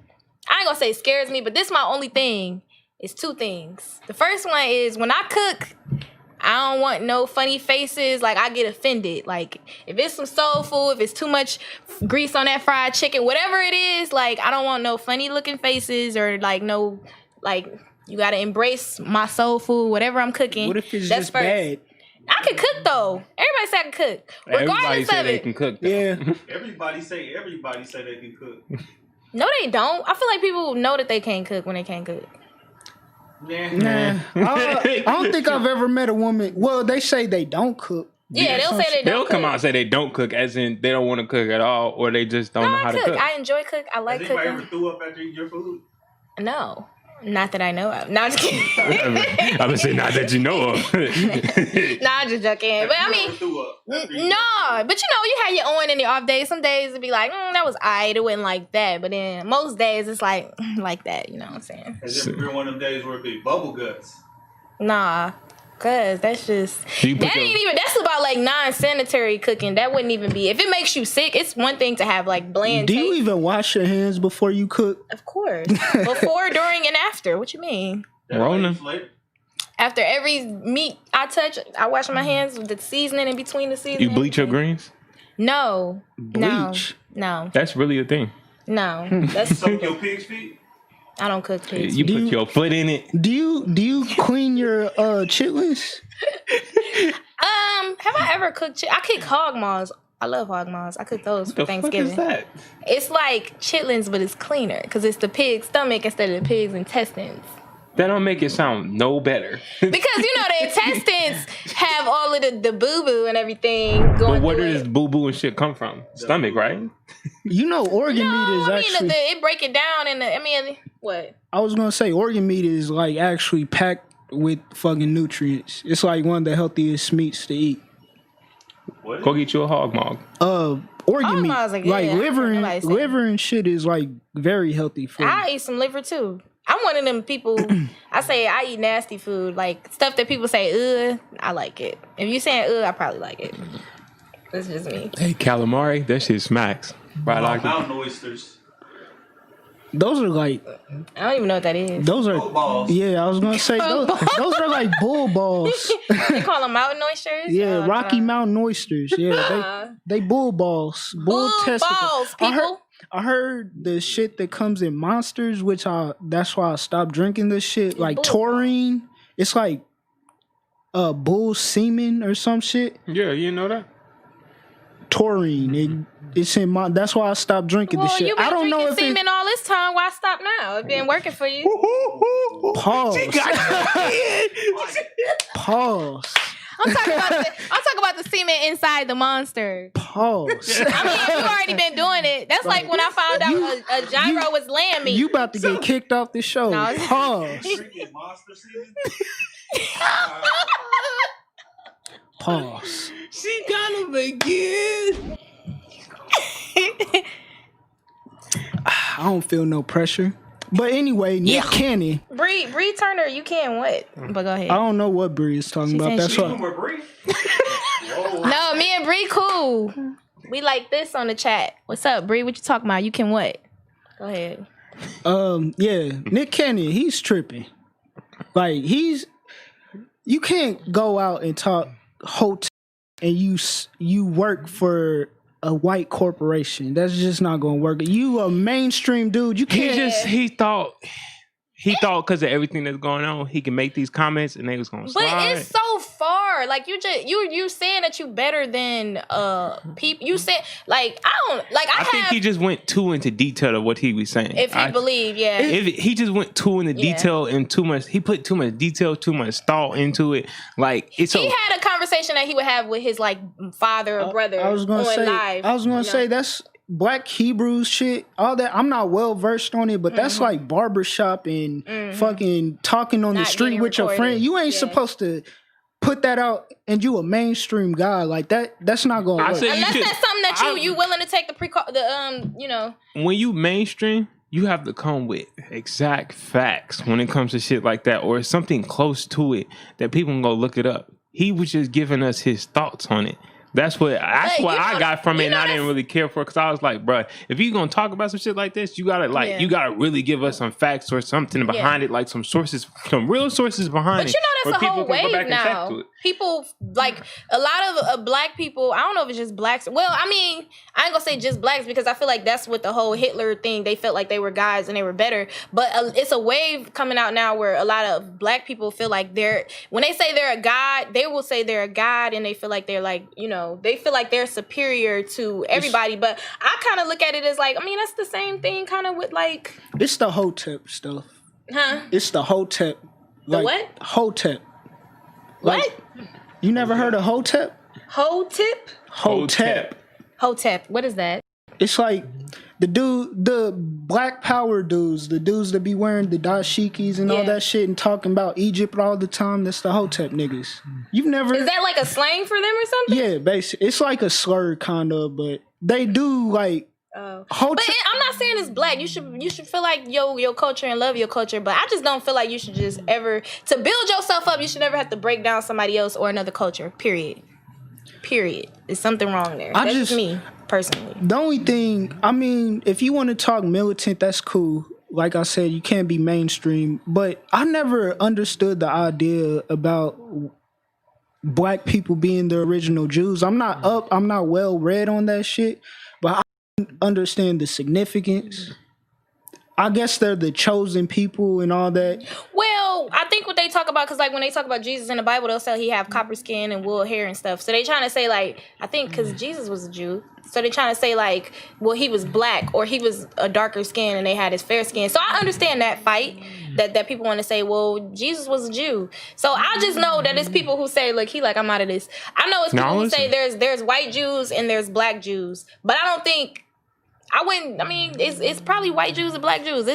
I ain't gonna say scares me, but this is my only thing. It's two things. The first one is when I cook, I don't want no funny faces. Like I get offended. Like if it's some soul food, if it's too much grease on that fried chicken, whatever it is, like I don't want no funny looking faces or like no, like you gotta embrace my soul food, whatever I'm cooking. What if it's That's just first. bad? I can cook though. Everybody say I can cook. Regardless of they it. can cook. Though. Yeah. Everybody say they can cook. No, they don't. I feel like people know that they can't cook when they can't cook. Nah. I don't think I've ever met a woman. Well, they say they don't cook. Yeah, they'll say they don't They'll cook. come out and say they don't cook, as in they don't want to cook at all, or they just don't know how to cook. I enjoy cook. I like Has cooking. anybody ever threw up after eating your food? No. Not that I know of. No, I'm just kidding. I would say not that you know of. Nah, I'm just joking. But I mean, no. But you had your on and your off days. Some days it'd be like, that was aight. It wasn't like that. But then most days it's like that. You know what I'm saying? Has there been one of them days where it be bubble guts? Nah. Cause that's just that's about like non-sanitary cooking. That wouldn't even be, if it makes you sick, it's one thing to have like bland Do you taste. even wash your hands before you cook? Of course. Before, during, and after. What you mean? Rona. After every meat I touch, I wash my hands with the seasoning in between the seasoning. You bleach your greens? No. Bleach? No. That's really a thing. No. That's Soak your pig's feet? I don't cook pigs. You put your foot in it. Do you clean your chitlins? Have I ever cooked I cook hog maws. I love hog maws. I cook those for Thanksgiving. What the fuck is that? It's like chitlins, but it's cleaner because it's the pig's stomach instead of the pig's intestines. That don't make it sound no better. Because the intestines have all of the boo-boo and everything going. But where does boo-boo and shit come from? Stomach, right? Organ meat is actually... it break it down what? I was going to say organ meat is like actually packed with fucking nutrients. It's like one of the healthiest meats to eat. What? Go get you a hog mog. Organ meat. Like liver and shit is like very healthy for you. I eat some liver too. I'm one of them people, I eat nasty food. Like stuff that people say, I like it. If you saying, I probably like it. That's just me. Hey, calamari, that shit smacks. Right, like Mountain oysters. Those are like. I don't even know what that is. Those are. Balls. Yeah, I was gonna say those are like bull balls. They call them mountain oysters? Yeah, Rocky Mountain oysters. Yeah, they bull balls. Bull testicles. Balls, people. I heard the shit that comes in monsters, that's why I stopped drinking this shit. Like taurine, it's like bull semen or some shit. yeah, you know that. Taurine, it's in my. That's why I stopped drinking this shit. You been I don't know drinking if semen all this time. Why stop now? It's been working for you. Pause. Pause. I'm talking about the semen inside the monster. Pause. I mean, you already been doing it. That's like when I found out a gyro was laying me. You about to get kicked off the show. No, Pause. Drinking monster semen? Pause. She got him again. I don't feel no pressure. But anyway, Nick Cannon. Bree Turner, you can what? But go ahead. I don't know what Bree is talking about. That's Even why. with Bree? No, me and Bree cool. We like this on the chat. What's up, Bree? What you talking about? You can what? Go ahead. Yeah, Nick Cannon, he's tripping. Like you can't go out and talk hotel and you work for a white corporation. That's just not gonna work. You a mainstream dude. You can't. He thought because of everything that's going on, he can make these comments and they was gonna slide. But it's so far. Like you saying that you better than people. You said like I think he just went too into detail of what he was saying. If you believe, yeah. If he just went too into detail and too much, he put too much detail, too much thought into it. Like he had a conversation that he would have with his like father or brother. I was gonna say live. that's Black Hebrews shit, all that. I'm not well versed on it, but that's like barbershop and fucking talking on the street with your friend. You ain't supposed to put that out, and you a mainstream guy like that. That's not gonna work. Unless that's something that you willing to take When you mainstream, you have to come with exact facts when it comes to shit like that, or something close to it that people can go look it up. He was just giving us his thoughts on it. That's what I got from it, and I didn't really care for it because I was like, bro, if you're gonna talk about some shit like this, you gotta really give us some facts or something behind it, like some sources, some real sources behind it. But you know that's a whole wave now. People like a lot of black people. I don't know if it's just blacks. Well, I mean, I ain't gonna say just blacks because I feel like that's what the whole Hitler thing. They felt like they were guys and they were better. But it's a wave coming out now where a lot of black people feel like when they say they're a god, they will say they're a god, and they feel like they're like they feel like they're superior to everybody. But I kind of look at it as like, I mean, that's the same thing kind of with like... It's the Hotep stuff. Huh? It's the Hotep. The what? Hotep. What? Like, you never heard of Hotep? Hotep? Hotep. What is that? It's like the Black Power dudes, the dudes that be wearing the dashikis and all that shit and talking about Egypt all the time. That's the Hotep niggas. You've never... Is that like a slang for them or something? Yeah, basically. It's like a slur kind of, but they do like... But I'm not saying it's black. You should feel like your culture and love your culture, but I just don't feel like you should just ever... To build yourself up, you should never have to break down somebody else or another culture, period. There's something wrong there. That's just me, personally. The only thing, I mean, if you want to talk militant, that's cool. Like I said, you can't be mainstream. But I never understood the idea about black people being the original Jews. I'm not well read on that shit. But I understand the significance. I guess they're the chosen people and all that. Well, I think what they talk about, because like when they talk about Jesus in the Bible, they'll say he have copper skin and wool hair and stuff. So they trying to say like, I think because Jesus was a Jew, so they trying to say like, well, he was black or he was a darker skin and they had his fair skin. So I understand that fight that people want to say, well, Jesus was a Jew. So I just know that it's people who say, look, I'm out of this. I know it's people who say there's white Jews and there's black Jews, but I don't think. It's probably white Jews and black Jews.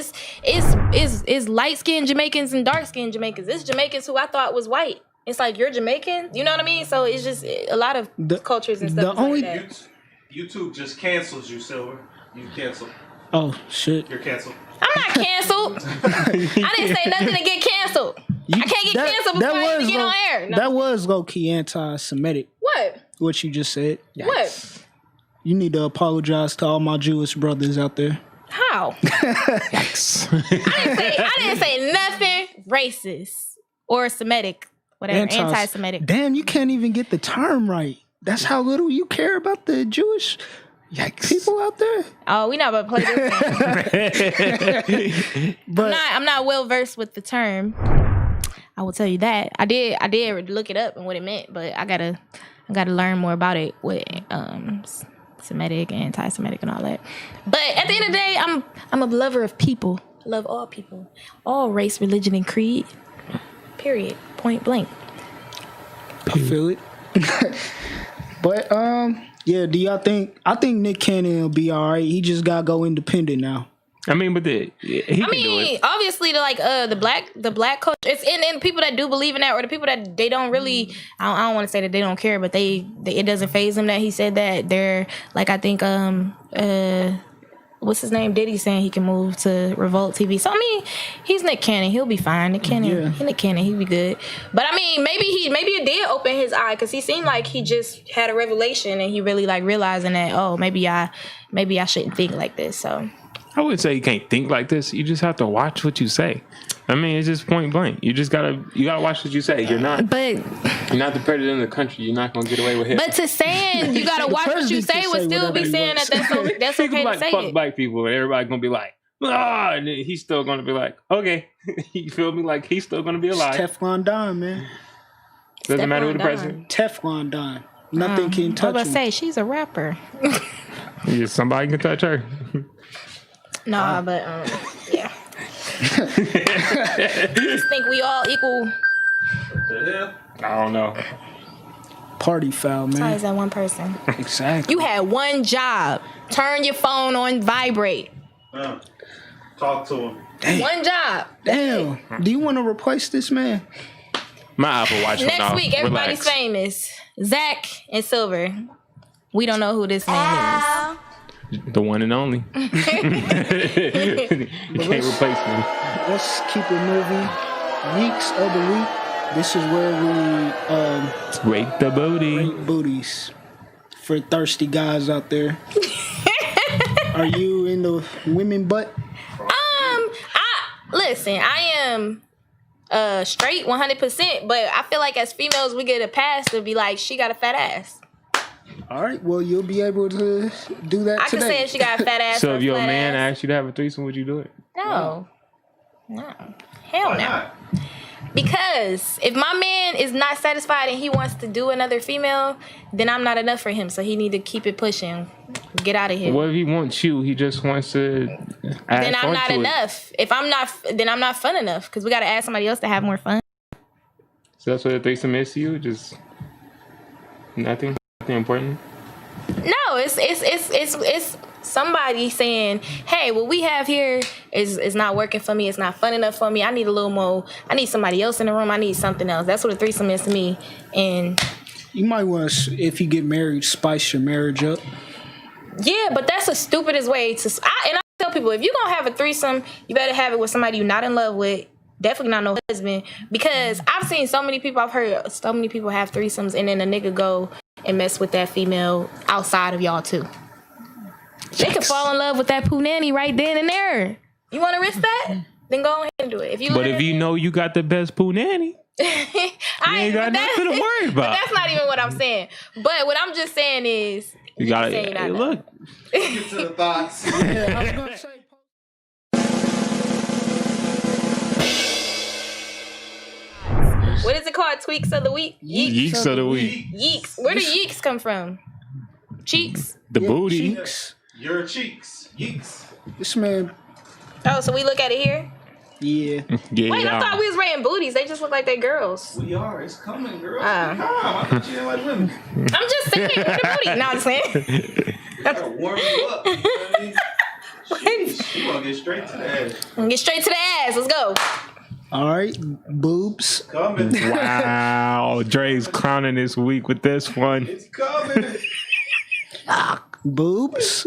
It's light-skinned Jamaicans and dark-skinned Jamaicans. It's Jamaicans who I thought was white. It's like, you're Jamaican? You know what I mean? So it's just a lot of cultures and stuff like that. YouTube just cancels you, Silver. You canceled. Oh, shit. You're canceled. I'm not canceled. I didn't say nothing to get canceled. I can't get canceled before I even get on air. No. That was low-key anti-Semitic. What? what you just said. What? You need to apologize to all my Jewish brothers out there. How? Yikes. I didn't say nothing racist or Semitic, whatever, anti-Semitic. Damn, you can't even get the term right. That's how little you care about the Jewish people out there. Oh, we not about to play this game. But I'm not well versed with the term. I will tell you that. I did look it up and what it meant, but I gotta learn more about it with Semitic, anti-Semitic, and all that. But at the end of the day, I'm a lover of people. I love all people, all race, religion, and creed. Period. Point blank. I feel it. But yeah, do y'all think? I think Nick Cannon will be all right. He just gotta go independent now. I mean, but he can do it. Obviously, the black culture. It's in people that do believe in that, or the people that they don't really. I don't want to say that they don't care, but it doesn't faze them that he said that. They're like, I think what's his name? Diddy saying he can move to Revolt TV. So I mean, he's Nick Cannon. He'll be fine. Nick Cannon, Nick Cannon, he'll be good. But I mean, maybe it did open his eye because he seemed like he just had a revelation and he really like realizing that maybe I shouldn't think like this. So. I wouldn't say you can't think like this. You just have to watch what you say. I mean, it's just point blank. You gotta watch what you say. You're not the president of the country. You're not gonna get away with it. But to saying you gotta watch what you say would still be saying that that's okay to say fuck it. black people, and everybody gonna be like, and then he's still gonna be like, okay, you feel me? Like he's still gonna be alive. Teflon Don, man. Doesn't matter who the president. Teflon Don. Nothing can touch him. I was gonna say she's a rapper. Yeah, somebody can touch her. Nah, but yeah. Just think we all equal. What the hell? I don't know. Party foul, man. Besides that one person. Exactly. You had one job. Turn your phone on vibrate. Talk to him. Damn. One job. Damn. Do you want to replace this man? My Apple Watch. Next week, everybody's famous. Zach and Silver. We don't know who this man is. The one and only. You can't replace me. Let's keep it moving. Yeeks of the week. This is where we rate the booty. Rate booties for thirsty guys out there. Are you in the women butt? I am straight 100%, but I feel like as females we get a pass to be like, she got a fat ass. All right, well, you'll be able to do that today. I can say if she got a fat ass. So if your man asked you to have a threesome, would you do it? No. Hell no. Because if my man is not satisfied and he wants to do another female, then I'm not enough for him. So he need to keep it pushing. Get out of here. What if he wants you? He just wants to add then I'm not enough. If I'm not, then I'm not fun enough. Because we got to ask somebody else to have more fun. So that's what a threesome is to you? Just nothing important? No, it's somebody saying, hey, what we have here is not working for me. It's not fun enough for me. I need a little more. I need somebody else in the room. I need something else. That's what a threesome is to me. And you might want to, if you get married, spice your marriage up. Yeah, but that's the stupidest way to. And I tell people, if you're gonna have a threesome, you better have it with somebody you're not in love with. Definitely not no husband. Because I've seen so many people, I've heard so many people have threesomes, and then a nigga go and mess with that female outside of y'all too. They could fall in love with that poo nanny right then and there. You want to risk that? Then go ahead and do it. If you know you got the best poo nanny, you ain't got nothing to worry about. But that's not even what I'm saying. But what I'm just saying is, you gotta hey, look. Get to the thoughts. Yeah, I was gonna say. What is it called? Tweaks of the week? Yeeks of the week. Yeeks. Where do yeeks come from? Cheeks? The booty. Cheeks. Your cheeks. Yeeks. This man. Oh, so we look at it here? Yeah. Wait, I thought we was rating booties. They just look like they girls. We are. It's coming, girl. Come on. I thought you didn't like women. I'm just saying. Where's the booty? No, I'm saying. Gotta warm you up. You know what I mean? Sheesh, you want to get straight to the ass. Get straight to the ass. Let's go. All right, boobs. Coming. Wow, Dre's clowning this week with this one. It's coming. Boobs.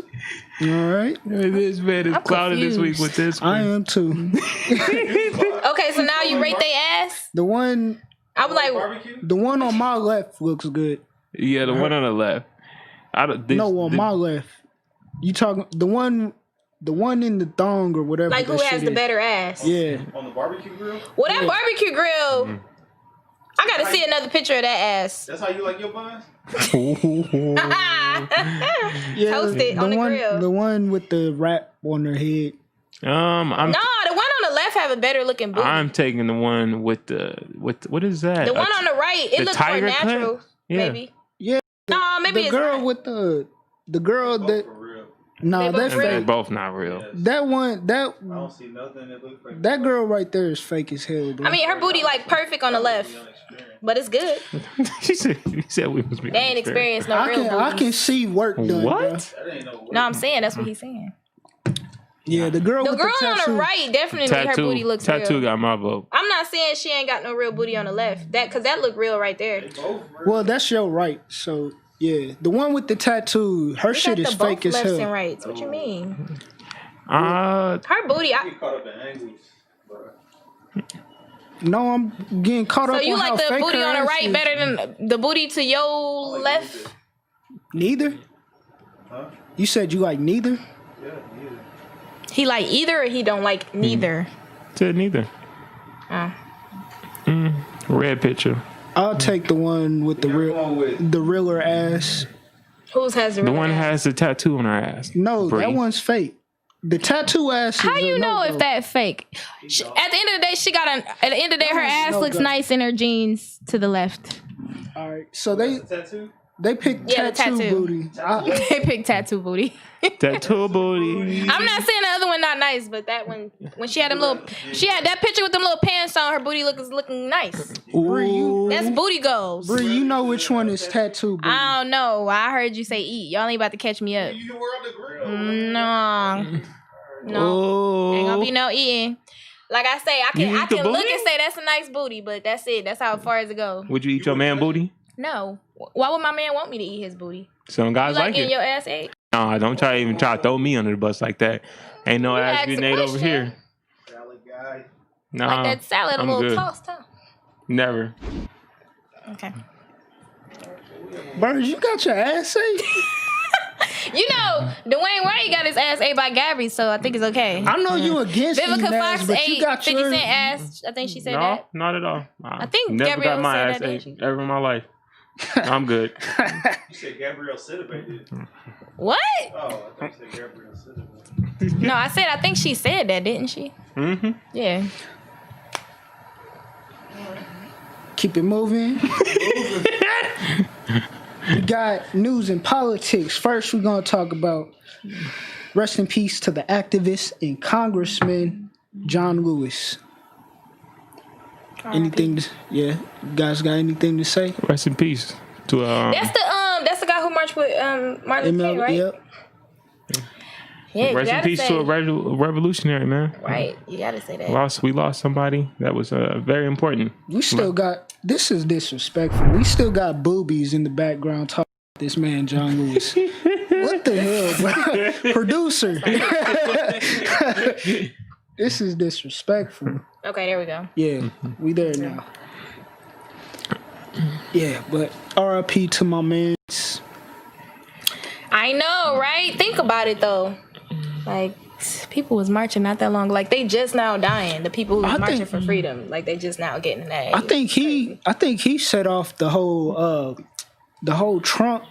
All right. This man is clowning this week with this one. I am too. Okay, so now you rate their ass? The one. I was like, barbecue? The one on my left looks good. Yeah, the one on the left. On my left. You talking the one in the thong or whatever. Like who has the better ass? Yeah. On the barbecue grill? Well, that barbecue grill. I gotta see another picture of that ass. That's how you like your buns? Yeah, Toast it on the grill. The one with the wrap on her head. No, the one on the left have a better looking booty. I'm taking the one with what is that? The one on the right, it looks more natural. Yeah. Maybe. Yeah. No, maybe the it's girl not. with the girl that. For real. No, They that's both They're fake. both not real. Yes. That one, I don't see nothing that looks like that girl right there is fake as hell, bro. I mean, her booty like perfect on the left, but it's good. he said we must be. They ain't experienced no real I booty. can see work done. Bro. What? That ain't no No, I'm saying that's what he's saying. Yeah, the girl The with girl the on tattoo. the right definitely her booty looks Tattoo real. got my vote. I'm not saying she ain't got no real booty on the left. Because that look real right there. Well, that's your right. So yeah, the one with the tattoo, her shit is fake as lefts and hell. rights. What you mean? Uh, Her booty. I get caught up in angles. But No, I'm getting caught So up. you on like how the fake booty her on the ass right is. better than the booty to your left? Neither. Huh? You said you like neither. Yeah, yeah. He like either or he don't like neither? said neither. Red picture. I'll take the one with the realer ass. Whose has the The real one that ass? has the tattoo on her ass. No, Bree. that one's fake. The tattoo ass. How is you a know no-go. if that fake? At the end of the day, she got an. At the end of the day, her ass no looks go. nice in her jeans to the left. All right, so they Tattoo? picked Yeah, the tattoo tattoo. booty. They picked tattoo booty. Tattoo booty. I'm not saying the other one not nice, but that one when she had them little, she had that picture with them little pants on. Her booty looking nice. Bree, That's booty goals. Bree, you know which one is tattoo booty. I don't know. I heard you say eat. Y'all ain't about to catch me up. You were on the grill. No, Oh. ain't gonna be no eating. Like I say, I You can eat the look booty? and say that's a nice booty, but that's it. That's how far as it go. Would you eat your man booty? No. Why would my man want me to eat his booty? Some You guys like like getting it. your ass ate? No, don't try to throw me under the bus like that. Ain't no You ass asked a getting ate over question. here. Salad guy. No, Like that salad, a I'm little good. tossed, huh? Never. Okay. Burnz, you got your ass ate? You know, Dwayne White got his ass ate by Gabby, so I think it's okay. I know you against Vivica eating ass, Fox but you ate got 50 your Cent ass. I think she said No, that. not at all. I think never Gabrielle got my said ass that, ate didn't ever in my life. I'm good. You said Gabrielle Sidibe did. What? Oh, I thought you said Gabrielle Sidibe. No, I think she said that, didn't she? Mm-hmm. Yeah. Keep it moving. We got news and politics. First, we're gonna talk about rest in peace to the activist and Congressman John Lewis. Anything? You guys got anything to say? Rest in peace to That's the guy who marched with Martin Luther King, right? Yep. Yeah, you rest in gotta peace say. to a revolutionary, man. Right, you gotta say that. We lost somebody that was very important. We still got. This is disrespectful. We still got boobies in the background talking about this man John Lewis. What the hell, bro? Producer. This is disrespectful. Okay, there we go. Yeah, we there now. Yeah, but RIP to my mans. I know, right? Think about it though. Like people was marching not that long. Like they just now dying. The people who was marching for freedom. Like they just now getting that. I think he set off the whole Trump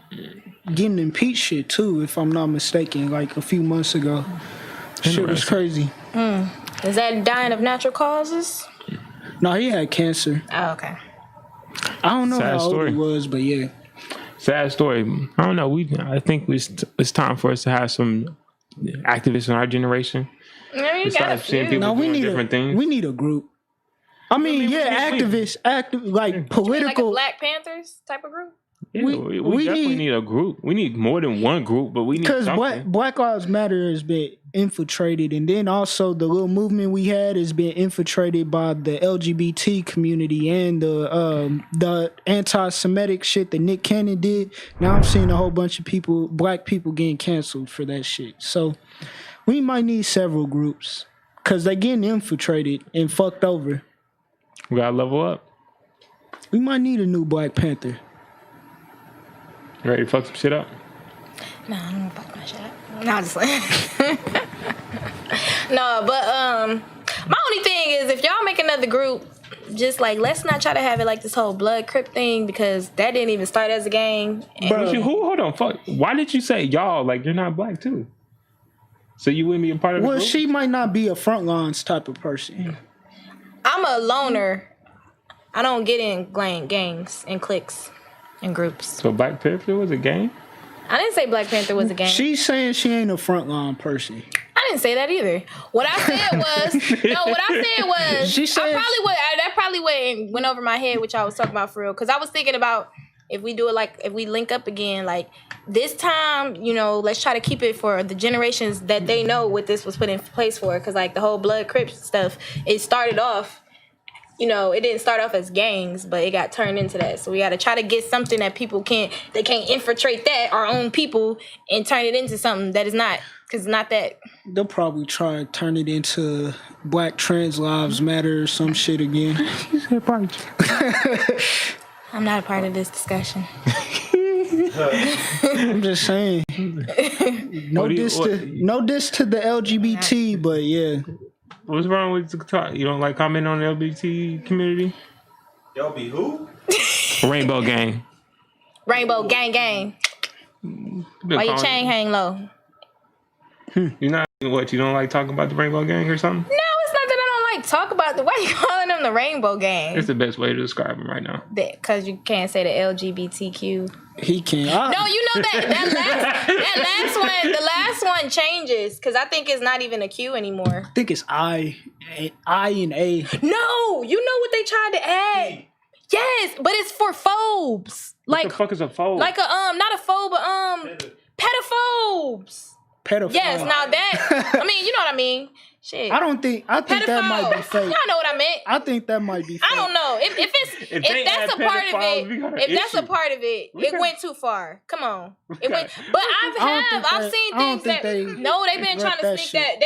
getting impeached shit too, if I'm not mistaken, like a few months ago. Shit was crazy. Is that dying of natural causes? No, he had cancer. Oh, okay. I don't know Sad how old story. he was, but yeah. Sad story. I don't know. I think it's time for us to have some activists in our generation. I mean, you We got a started seeing few. people No, we doing need different things. We need a group. I mean, activists, like Like a political. Black Panthers type of group? Yeah, we definitely need a group. We need more than one group, but we need Because something. Black Lives Matter has been infiltrated, and then also the little movement we had has been infiltrated by the LGBT community and the anti-Semitic shit that Nick Cannon did. Now I'm seeing a whole bunch of people, black people, getting canceled for that shit. So we might need several groups because they getting infiltrated and fucked over. We gotta level up. We might need a new Black Panther. Ready to fuck some shit up? Nah, I don't want to fuck my shit up. No, I'm just like... No, but my only thing is if y'all make another group, just like let's not try to have it like this whole blood crip thing because that didn't even start as a gang. But hold on, fuck. Why did you say y'all like you're not black too? So you wouldn't be a part of the group? Well, she might not be a front lines type of person. I'm a loner. I don't get in gangs and cliques and groups. So Black Panther was a gang? I didn't say Black Panther was a gang. She's saying she ain't a frontline person. I didn't say that either. What I said was She said that probably went over my head, which I was talking about for real. Because I was thinking about if we do it like if we link up again, like this time, you know, let's try to keep it for the generations that they know what this was put in place for. Because like the whole Blood Crips stuff, it started off. You know, it didn't start off as gangs, but it got turned into that. So we got to try to get something that people can't infiltrate that, our own people, and turn it into something that is not, because it's not that. They'll probably try to turn it into Black Trans Lives Matter or some shit again. I'm not a part of this discussion. I'm just saying. No diss to the LGBT, but yeah. What's wrong with the talk? You don't like comment on the LGBT community? Y'all be who? Rainbow Gang. Rainbow gang. Why your chain hang low? You're not what? You don't like talking about the Rainbow Gang or something? No, it's not that I don't like talk about the. Why are you calling them the Rainbow Gang? It's the best way to describe them right now. Because you can't say the LGBTQ. He can't. No, you know that last one changes because I think it's not even a Q anymore. I think it's I and A. No, you know what they tried to add? Yes, but it's for phobes. What the fuck is a phobe? Like a not a phobe, but pedophobes. Pedophile. Yes, now that I mean, you know what I mean. Shit. I think that might be fake. Y'all know what I meant. I think that might be fake. I don't know. If that's a part of it, it went too far. Come on. It went, but I've seen things that they've been trying to sneak that.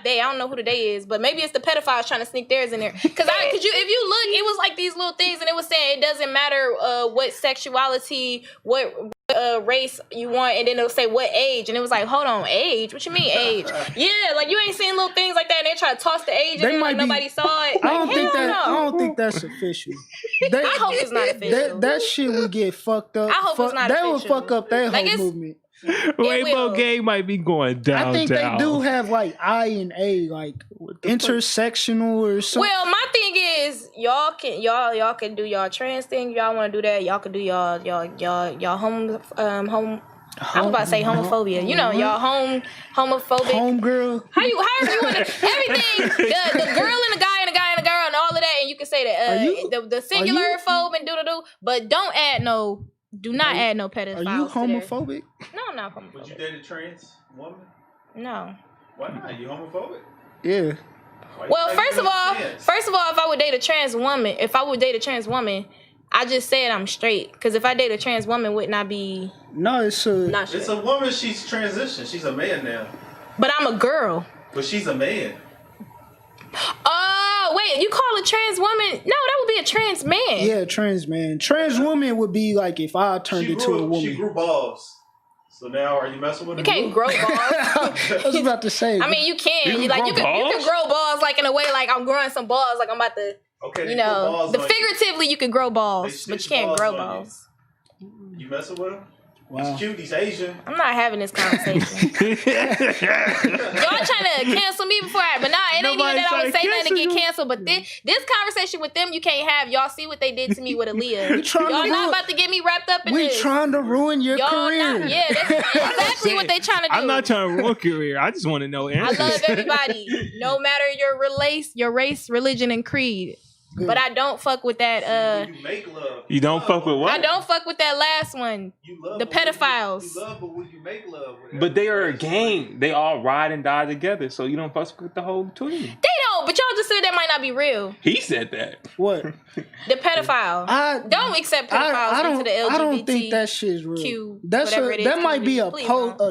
I don't know who the they is, but maybe it's the pedophiles trying to sneak theirs in there. If you look, it was like these little things and it was saying it doesn't matter what sexuality, what race you want, and then it'll say what age, and it was like, hold on, age? What you mean age? Yeah, like you ain't seen little things like that, and they try to toss the age in there like nobody saw it. Like, I don't think that's official. I hope it's not official. That shit would get fucked up. I hope it's not official. That would fuck up their whole movement. Rainbow Gang might be going down. I think they do have like I and A, like intersectional or something. Well, my thing is y'all can do y'all trans thing. Y'all want to do that? Y'all can do y'all home. I was about to say homophobia. You know, y'all homophobic. Homegirl. However you want to everything. The girl and the guy and the guy and the girl and all of that, and you can say that the singular phobe and do, but don't add no. Do not add no pedophiles. Are you homophobic? No, I'm not homophobic. Would you date a trans woman? No. Why not? You homophobic? Yeah. Well, first of all, if I would date a trans woman, I just said I'm straight. Because if I date a trans woman, wouldn't I be? No, it's a. It's a woman. She's transitioned. She's a man now. But I'm a girl. But she's a man. Oh, wait, you call a trans woman? No, that would be a trans man. Yeah, trans man. Trans woman would be like if I turned into a woman. She grew balls. So now are you messing with her? You can't grow balls. I was about to say. I mean, you can. You can grow balls like in a way like I'm growing some balls like I'm about to. Okay. You know, figuratively you can grow balls, but you can't grow balls. You messing with them? Wow. He's cute. He's Asian. I'm not having this conversation. Y'all trying to cancel me before but nah, it ain't even that I would say nothing to get canceled. But this conversation with them, you can't have. Y'all see what they did to me with Aaliyah. Y'all not about to get me wrapped up in this. We trying to ruin your career. That's exactly what they trying to do. I'm not trying to ruin your career. I just want to know answers. I love everybody, no matter your race, religion, and creed. Good. But I don't fuck with that. You make love. You don't fuck with what? I don't fuck with that last one. You love the pedophiles. You love, but when you make love with but they are a gang. They all ride and die together, so you don't fuck with the whole team. They don't. But y'all just said that might not be real. He said that. What? The pedophile. Don't accept pedophiles into the LGBT. I don't think that shit's real. That might be a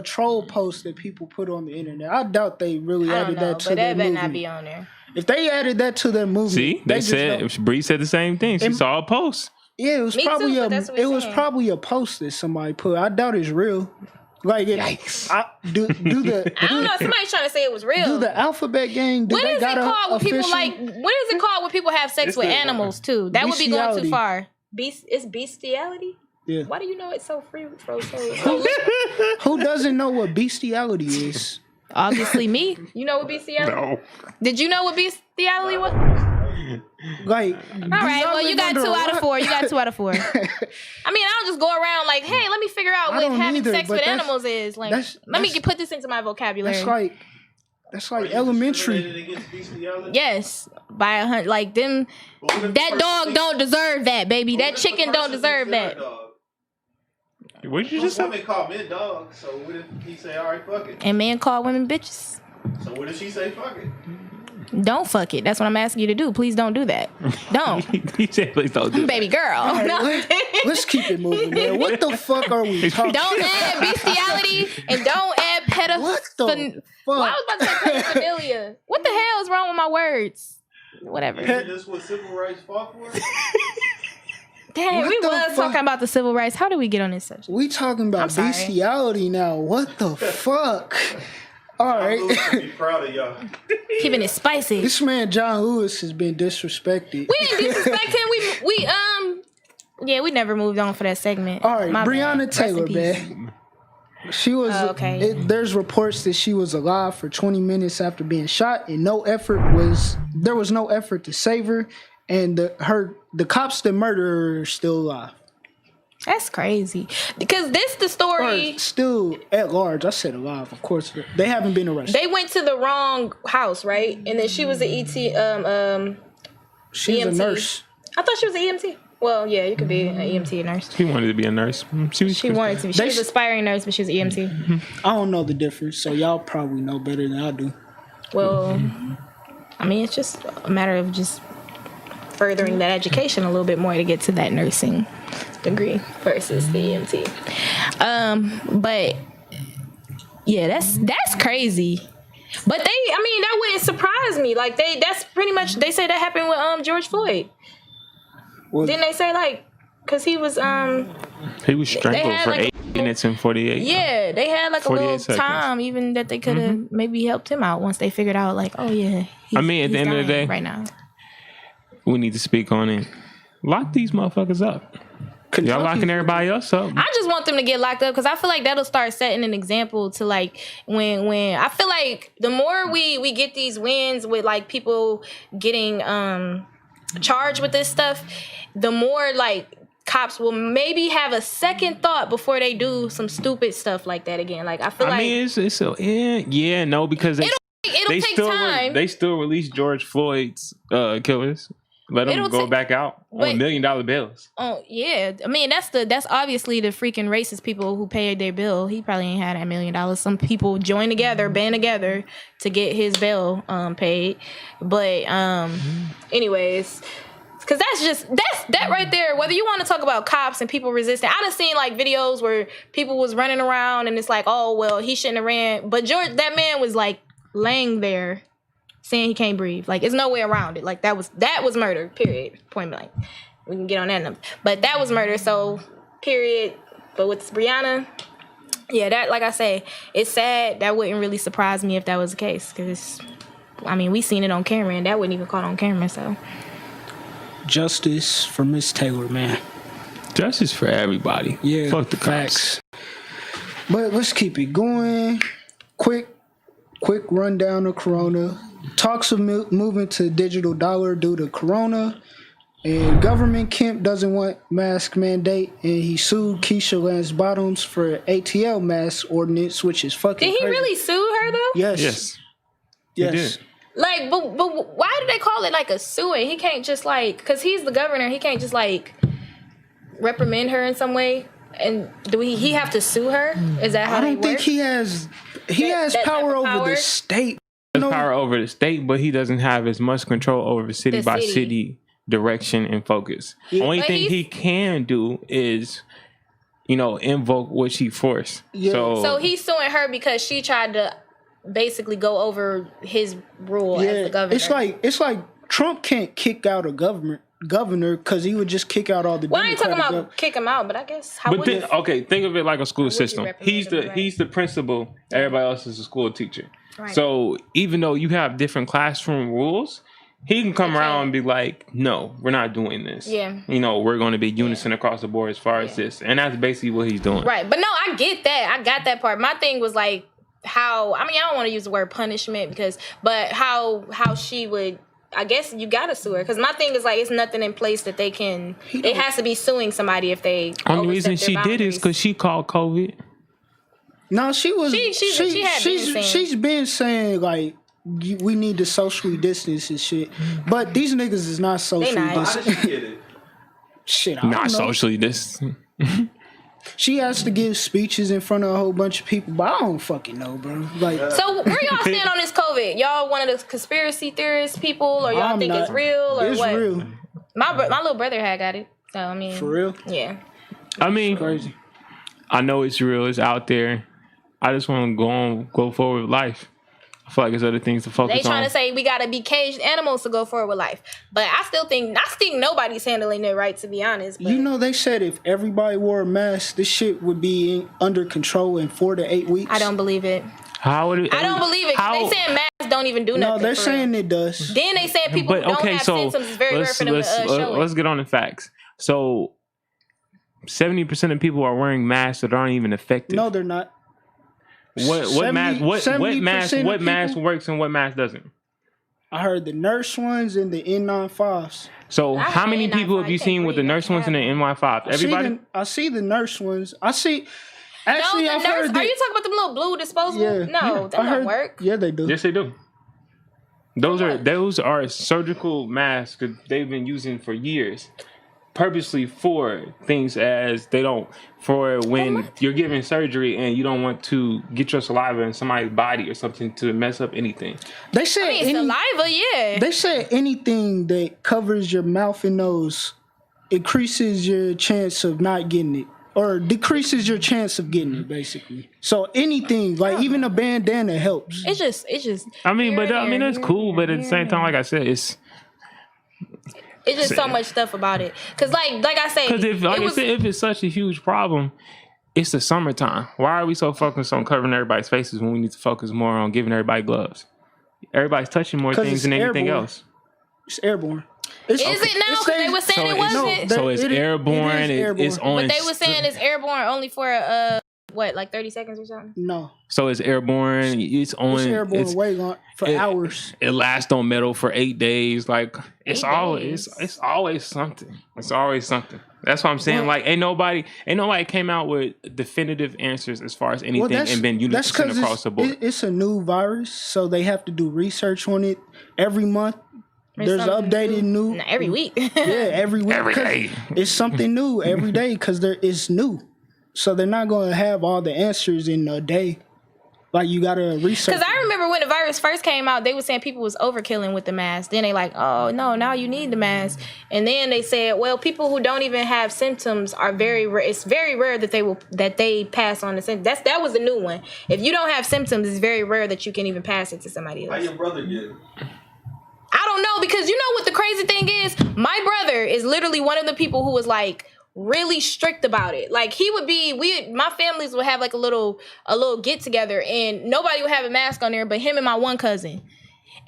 troll post that people put on the internet. I doubt they really added that to their movie. But that better not be on there. If they added that to their movie, see, Bree said the same thing. She saw a post. Yeah, it was Me probably too, but that's what we're saying. probably a post that somebody put. I doubt it's real. Like, Yikes. do the I don't know. Somebody's trying to say it was real. do the alphabet gang? What is it called when people like? What is it called when people have sex It's with the- animals too? That would be going Bestiality. too far. It's bestiality. Yeah. Why do you know it's so free? Who doesn't know what bestiality is? Obviously, me. You know what bestiality? No. Did you know what bestiality was? Like, All right. Well, you got 2 out of 4. You got 2 out of 4. I mean, I don't just go around like, hey, let me figure out I what don't having either, sex but with that's- animals is. Like, that's- let me that's- put this into my vocabulary. That's Are like you elementary. discriminating against bestiality? Yes, by 100. Like them, Well, what if the that person dog thinks- don't deserve that, baby. what That if the chicken don't person deserve thinks they're a that. dog? What did you just say? Women call men dogs, so what if he say, all right, fuck it? And men call women bitches. So what if she say, fuck it? Don't fuck it. That's what I'm asking you to do. Please don't do that. Don't. He said, please don't do that. Baby girl. No. Let's keep it moving, man. What the fuck are we talking? Don't add bestiality and don't add What the pedophilia. fuck? Well, I was about to say pedophilia. What the hell is wrong with my words? Whatever. Isn't this what civil rights fought for? Dang, What we the was fuck? talking about the civil rights. How do we get on this subject? We talking I'm about sorry. bestiality now. What the fuck? All I'm right. be proud of y'all. Keeping it spicy. This man John Lewis has been disrespected. We didn't disrespect him. We never moved on for that segment. All right, My Breonna bad. Taylor, Rest in peace. man. She was okay. there's reports that she was alive for 20 minutes after being shot, and there was no effort to save her, and the cops that murdered her are still alive. That's crazy. Because this the story. Or still at large. I said alive, of course. They haven't been arrested. They went to the wrong house, right? And then she was an She's EMT. a nurse. I thought she was an EMT. Well, yeah, you could be an EMT nurse. She wanted to be a nurse. She wanted to be. She They was an aspiring nurse, but she was an EMT. I don't know the difference, so y'all probably know better than I do. Well, I mean, it's just a matter of just furthering that education a little bit more to get to that nursing degree versus the EMT. But yeah, that's crazy. But that wouldn't surprise me. Like that's pretty much, they say that happened with George Floyd. Well, Didn't they say like, cause he was strangled had, for like, 8 minutes and 48. yeah, they had like a 48 little seconds. time even that they could have maybe helped him out once they figured out like, oh yeah. I mean, at the he's end of the dying day, right now. we need to speak on it. Lock these motherfuckers up. Y'all locking everybody else up. I just want them to get locked up because I feel like that'll start setting an example to like when I feel like the more we get these wins with like people getting charged with this stuff, the more like cops will maybe have a second thought before they do some stupid stuff like that again. Like I feel like it's so no, because it'll take time. They still release George Floyd's killers. Let them go back out on $1 million bills. Oh yeah, I mean that's obviously the freaking racist people who paid their bill. He probably ain't had that $1 million. Some people join together, band together to get his bill paid. But anyways, because that right there. Whether you want to talk about cops and people resisting, I done seen like videos where people was running around and it's like, oh well, he shouldn't have ran. But that man was like laying there, saying he can't breathe. Like, there's no way around it. Like, that was murder, period. Point blank. We can get on that number. But that was murder, so, period. But with Breonna, yeah, that, like I say, it's sad. That wouldn't really surprise me if that was the case. Because, I mean, we seen it on camera, and that wasn't even caught on camera, so. Justice for Miss Taylor, man. Justice for everybody. Yeah, Fuck the facts. cops. But let's keep it going. Quick rundown of Corona. Talks of moving to digital dollar due to Corona. And government Kemp doesn't want mask mandate. And he sued Keisha Lance Bottoms for ATL mask ordinance, which is fucking Did he crazy. really sue her, though? Yes. He did. Like, but why do they call it, like, a suing? He can't just, like, because he's the governor, he can't just, like, reprimand her in some way? And do he have to sue her? Is that how I they don't work? think he has that power type of over power? the state. He has power over the state, but he doesn't have as much control over the city by city direction and focus. Yeah. Only But thing he can do is, invoke what she forced. Yeah. So he's suing her because she tried to basically go over his rule as the governor. It's like Trump can't kick out a government. governor because he would just kick out all the. Well, I ain't talking Democratic about kick him out, but I guess how would you? Okay, think of it like a school system. reprimand He's him, right? the principal. Everybody else is a school teacher. Right. So even though you have different classroom rules, he can come around and be like, "No, we're not doing this. Yeah. We're going to be unison across the board as far as this," and that's basically what he's doing. Right, but no, I get that. I got that part. My thing was like how. I mean, I don't want to use the word punishment but how she would. I guess you gotta sue her because my thing is like it's nothing in place that they can. It has to be suing somebody if they. Only reason she did is because she called COVID. No, she was. She's She's been saying like we need to socially distance and shit, but these niggas is not socially not. distant. How did she get it? Shit, I don't Not know. socially distant. She has to give speeches in front of a whole bunch of people, but I don't fucking know, bro. Like, So where y'all stand on this COVID? Y'all one of the conspiracy theorist people, or y'all I'm think not. it's real, or It's what? real. My little brother had got it, so I mean, For real? yeah. I mean, Crazy. I know it's real. It's out there. I just want to go forward with life. I feel like there's other things to focus They on. trying to say we gotta be caged animals to go forward with life, but I still think nobody's handling it right, to be honest. But You know, they said if everybody wore a mask, this shit would be under control in 4 to 8 weeks. I don't believe it. How would it? I don't believe it. 'Cause they saying masks don't even do No, nothing. they're for saying real. it does. Then they saying people who don't have symptoms is very rare for them to show let's it. get on the facts. So, 70% of people are wearing masks that aren't even effective. No, they're not. What 70% mask people- works and what mask doesn't? I heard the nurse ones and the N95s. So, I how many ain't people not have you fine. seen with the Can't nurse breathe. ones and the NY5? Everybody. I see the nurse ones. I see. Actually, No, I've the nurse. heard Are that. you talking about them little blue disposable? Yeah. No, that I heard, don't work. Yeah, they do. Yes, they do. Those are surgical masks that they've been using for years, purposely for things as for when you're giving surgery and you don't want to get your saliva in somebody's body or something to mess up anything. They said I mean, saliva, yeah. They said anything that covers your mouth and nose increases your chance of not getting it, or decreases your chance of getting it, basically. So anything, like even a bandana helps. It's just. I mean, here but and there, that's here cool. and But there, at the same time, like I said, it's just so much stuff about it. Cause like I say, because if it's such a huge problem, it's the summertime. Why are we so focused on covering everybody's faces when we need to focus more on giving everybody gloves? Everybody's touching more 'Cause things it's than anything airborne. else. It's airborne. is it now? Because they were saying it wasn't. So it's airborne. It's on. But they were saying it's airborne only for like 30 seconds or something. No, So it's airborne. It's on. it's airborne way long for hours. It lasts on metal for 8 days. Like it's 8 always days. it's always something. It's always something. That's what I'm saying. Well- Like ain't nobody came out with definitive answers as far as anything and been that's unison 'cause across the board. It's a new virus, so they have to do research on it every month. There's something updated new. Nah, every week. Yeah, every week. Every 'cause day. It's something new every day because it's new. So they're not going to have all the answers in a day. Like you got to research. Because I remember when the virus first came out, they were saying people was overkilling with the mask. Then they like, oh no, now you need the mask. And then they said, well, people who don't even have symptoms are very rare. It's very rare that they pass on the symptoms. That was the new one. If you don't have symptoms, it's very rare that you can even pass it to somebody How else. your brother get it? I don't know, because you know what the crazy thing is? My brother is literally one of the people who was like really strict about it. Like he would be, my families would have like a little get together and nobody would have a mask on there but him and my one cousin.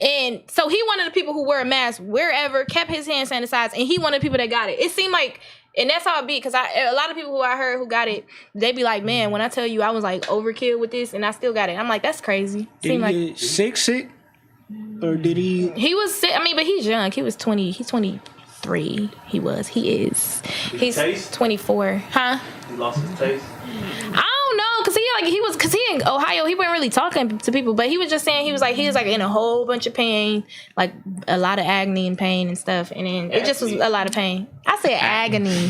And so he one of the people who wear a mask wherever, kept his hand sanitized, and he one of the people that got it. It seemed like, and that's how it be, because a lot of people who I heard who got it, they be like, man, when I tell you I was like overkill with this and I still got it. I'm like, that's crazy. Did Seemed like he get sick? Or did he? he was sick. I mean, but he's young. He was 20. He's 23. He is. He's taste? 24. Huh? He lost his taste. I don't know, cause he in Ohio, he wasn't really talking to people, but he was just saying he was like in a whole bunch of pain, like a lot of agony and pain and stuff, and then it just was a lot of pain. I said agony.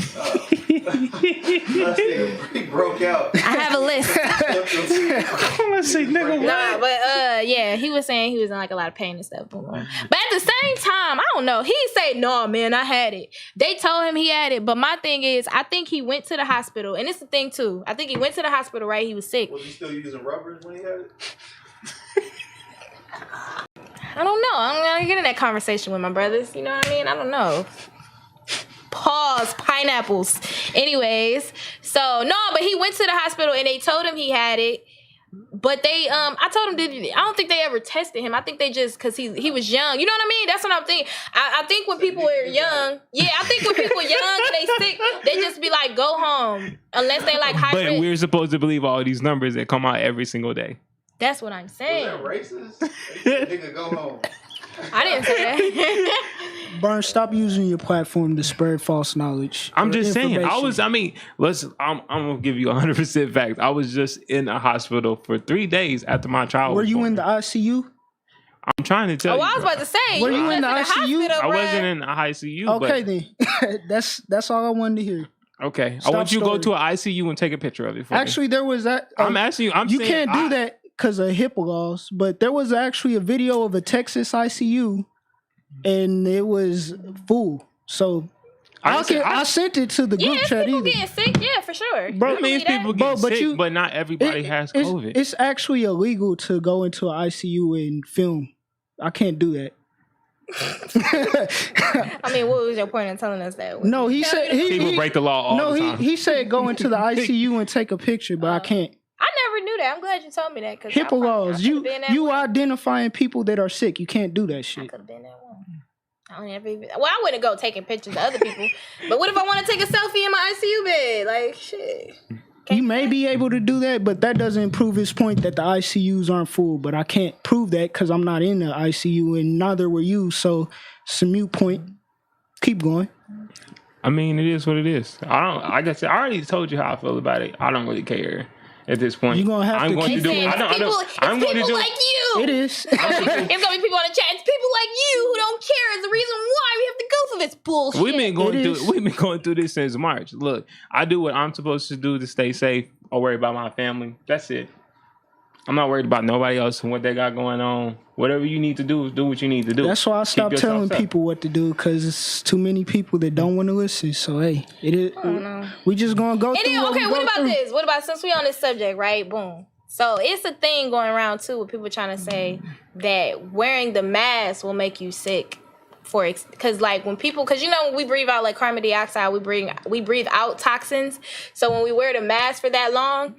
He broke out. I have a list. Let's see, nigga. Nah, but yeah, he was saying he was in like a lot of pain and stuff. But at the same time, I don't know. He said, "No, man, I had it." They told him he had it, but my thing is, I think he went to the hospital, and it's the thing too. I think he went to the hospital, right? He was sick. Was he still using rubbers when he had it? I don't know. I'm gonna get in that conversation with my brothers. You know what I mean? I don't know. Pause. Pineapples. Anyways, so no, but he went to the hospital and they told him he had it. But they, I told him, I don't think they ever tested him. I think they just, because he was young. You know what I mean? That's what I'm thinking. I think when people are young, I think when people are young and they sick, they just be like, go home. Unless they like high risk. But we're supposed to believe all these numbers that come out every single day. That's what I'm saying. Was that racist? Nigga, go home. I didn't say that. Burnz, stop using your platform to spread false knowledge. I'm just saying. I'm gonna give you 100% facts. I was just in a hospital for 3 days after my child. Were was you born. in the ICU? I'm trying to tell you. I was about to say. Were you in the ICU? hospital, I wasn't bruh. in the ICU. Okay, then. that's all I wanted to hear. Okay, Stop I want you to go story. to an ICU and take a picture of it for me. Actually, there was that. I'm asking you. You can't do that because of HIPAA laws. But there was actually a video of a Texas ICU, and it was full. So I sent it to the group Yeah, chat. people Either. getting sick. Yeah, for sure. Bro, That means Believe people that. get But sick, but not everybody has COVID. It's actually illegal to go into an ICU and film. I can't do that. I mean, what was your point in telling us that? No, he said People break the law all the time. he said go into the ICU and take a picture, but I can't. I never knew that. I'm glad you told me that. Cause HIPAA laws. You identifying people that are sick. You can't do that I shit. could have been that one. I don't ever even. Well, I wouldn't go taking pictures of other people. But what if I want to take a selfie in my ICU bed? Like shit. You may be able to do that, but that doesn't prove his point that the ICUs aren't full. But I can't prove that because I'm not in the ICU and neither were you. So it's a mute point. Keep going. I mean, it is what it is. Like I said, I already told you how I feel about it. I don't really care at this point. You're gonna have I'm to going keep to do. saying I'm going to people do. like you. It is. It's gonna be people on the chat. It's people like you who don't care. Is the reason why we have to go through this bullshit. We've been going through this since March. Look, I do what I'm supposed to do to stay safe. I worry about my family. That's it. I'm not worried about nobody else and what they got going on. Whatever you need to do, do what you need to do. That's why I stopped telling safe. people what to do because it's too many people that don't want to listen. So hey, it is. We just gonna go through. What about this? What about since we on this subject, right? Boom. So it's a thing going around too with people trying to say that wearing the mask will make you sick. Because like when people, because you know when we breathe out like carbon dioxide, we breathe out toxins. So when we wear the mask for that long,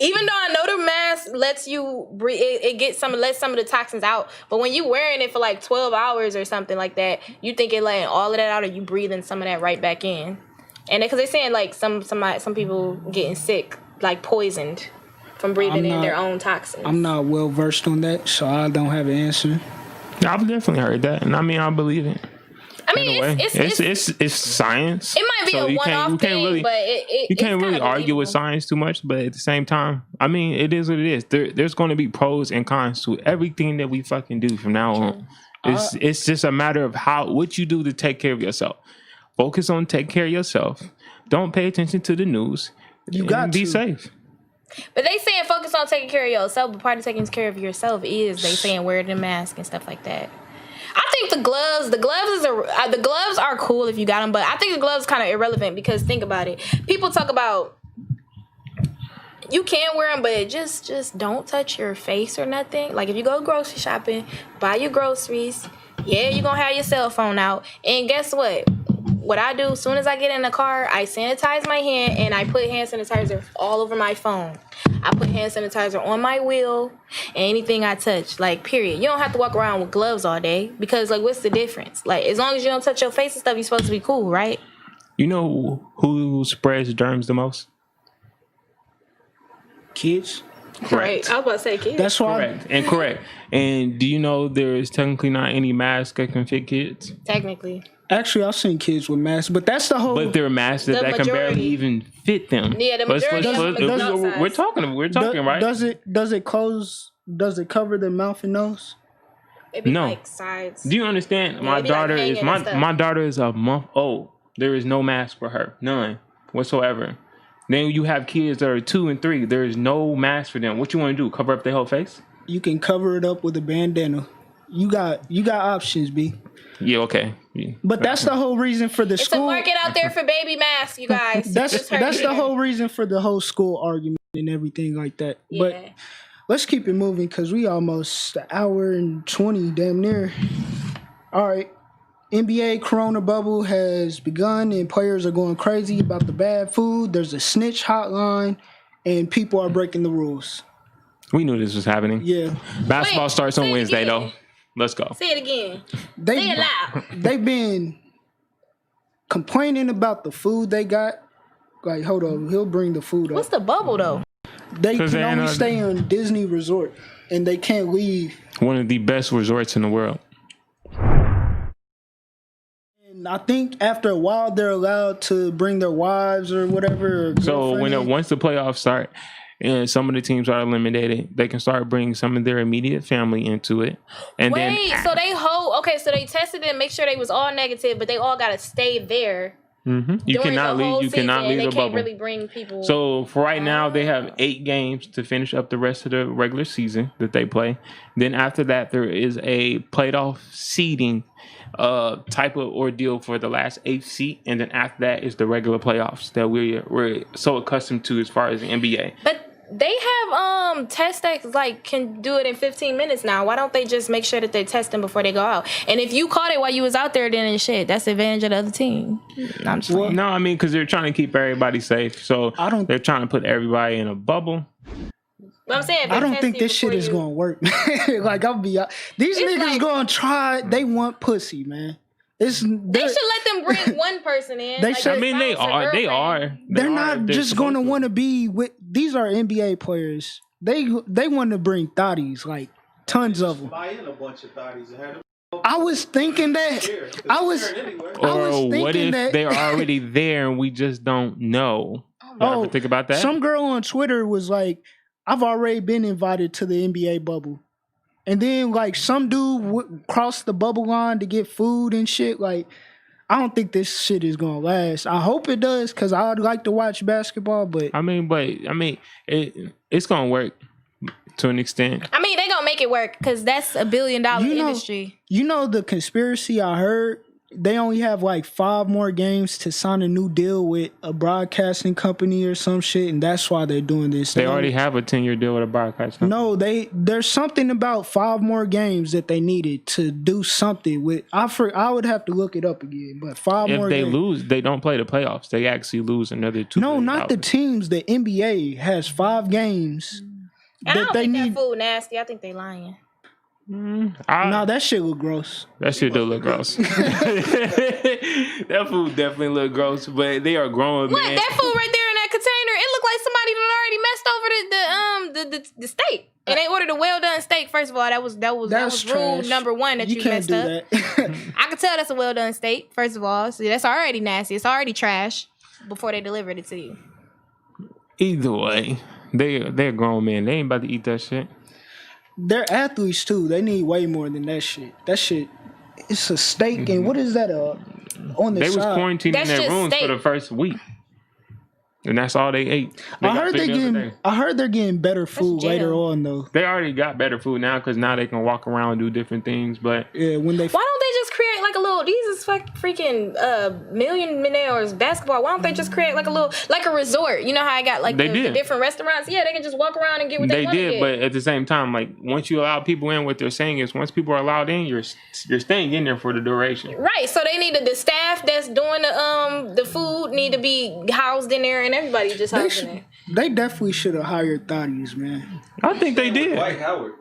even though I know the mask lets you breathe, it lets some of the toxins out. But when you wearing it for like 12 hours or something like that, you think it letting all of that out, or you breathing some of that right back in. And because they're saying like some people getting sick, like poisoned from breathing in their own toxins. I'm not well versed on that, so I don't have an answer. I've definitely heard that, and I mean I believe it. I mean, it's science. It might be a one-off thing, but you can't really argue with science too much. But at the same time, I mean, it is what it is. There's going to be pros and cons to everything that we fucking do from now on. It's just a matter of what you do to take care of yourself. Focus on take care of yourself. Don't pay attention to the news. You got to be safe. But they saying focus on taking care of yourself, but part of taking care of yourself is they saying wear the mask and stuff like that. I think the gloves are cool if you got them, but I think the gloves kind of irrelevant because think about it. People talk about you can wear them, but just don't touch your face or nothing. Like if you go grocery shopping, buy your groceries. Yeah, you're gonna have your cell phone out, and guess what? What I do, as soon as I get in the car, I sanitize my hand and I put hand sanitizer all over my phone. I put hand sanitizer on my wheel and anything I touch, like, period. You don't have to walk around with gloves all day because, like, what's the difference? Like, as long as you don't touch your face and stuff, you're supposed to be cool, right? You know who spreads germs the most? Kids. Correct. Right. I was about to say kids. That's why. Correct. And do you know there is technically not any mask that can fit kids? Technically. Actually, I've seen kids with masks, but that's the whole. But there are masks that can barely even fit them. Yeah, the majority of them we're talking, right? Does it close? Does it cover their mouth and nose? Maybe no. like sides. Do you understand? My daughter is a month old. There is no mask for her, none whatsoever. Then you have kids that are 2 and 3. There is no mask for them. What you want to do? Cover up their whole face? You can cover it up with a bandana. You got options, B. Yeah, okay. Yeah. But that's the whole reason for the school. It's a market out there for baby masks, you guys. That's the whole reason for the whole school argument and everything like that. Yeah. But let's keep it moving because we almost an hour and 20 damn near. All right. NBA Corona bubble has begun and players are going crazy about the bad food. There's a snitch hotline and people are breaking the rules. We knew this was happening. Yeah. Basketball starts on say it Wednesday, again. though. Let's go. Say it again. They, Say it loud. They've been complaining about the food they got. Like, hold on, he'll bring the food up. What's the bubble though? They can they only ain't stay on Disney Resort and they can't leave. One of the best resorts in the world. And I think after a while they're allowed to bring their wives or whatever. Or So girlfriend in. once the playoffs start and some of the teams are eliminated, they can start bringing some of their immediate family into it. And So they so they tested and make sure they was all negative, but they all gotta stay there. You during cannot the whole leave. You cannot season, leave they the can't bubble. really bring people. So for right now, they have 8 games to finish up the rest of the regular season that they play. Then after that, there is a playoff seeding type of ordeal for the last 8th seed, and then after that is the regular playoffs that we're so accustomed to as far as the NBA. But they have tests that like can do it in 15 minutes now. Why don't they just make sure that they test them before they go out? And if you caught it while you was out there, then shit, that's the advantage of the other team. I'm just saying. No, I mean because they're trying to keep everybody safe, so they're trying to put everybody in a bubble. But I'm saying I don't think this shit is gonna work. Like I'll be these niggas gonna try. They want pussy, man. They should let them bring one person in. They should. I mean, they are. They're not just going to want to be with. These are NBA players. They want to bring thotties, like tons of them. Buy in a bunch of thotties and have them. I was thinking that. I was what thinking if that they're already there and we just don't know? Ever think about that? Some girl on Twitter was like, "I've already been invited to the NBA bubble." And then, like, some dude crossed the bubble line to get food and shit. Like, I don't think this shit is gonna last. I hope it does, because I'd like to watch basketball. But it's gonna work to an extent. I mean, they gonna make it work because that's $1 billion industry. You know the conspiracy I heard? They only have like 5 more games to sign a new deal with a broadcasting company or some shit, and that's why they're doing this. They already have a 10-year deal with a broadcasting company. No, there's something about 5 more games that they needed to do something with. I would have to look it up again, but 5 more games. If they lose, they don't play the playoffs. They actually lose another 2. No, not the teams. The NBA has 5 games I don't think that food nasty. I think they lying. No, that shit look gross. That shit do look gross. That food definitely look gross, but they are growing. Look, man. that food right there in that container, it looked like somebody done already messed over the steak. And they ordered a well done steak. First of all, that was rule number 1 that you messed up. I could tell that's a well done steak. First of all, so that's already nasty. It's already trash before they delivered it to you. Either way, they're grown men. They ain't about to eat that shit. They're athletes too. They need way more than that shit. That shit, it's a steak and what is that on the They side? was quarantined in their rooms for the first week. And that's all they ate. I heard they're getting better food later on though. They already got better food now because now they can walk around and do different things. But yeah, why don't they just create like a little? These is freaking millionaires basketball. Why don't they just create like a resort? You know how I got like the different restaurants? Yeah, they can just walk around and get what they want to get. But at the same time, like once you allow people in, what they're saying is once people are allowed in, you're staying in there for the duration. Right. So they need the staff that's doing the food need to be housed in there. And everybody just housing it. They definitely should have hired thotties, man. I think they did. Dwight Howard.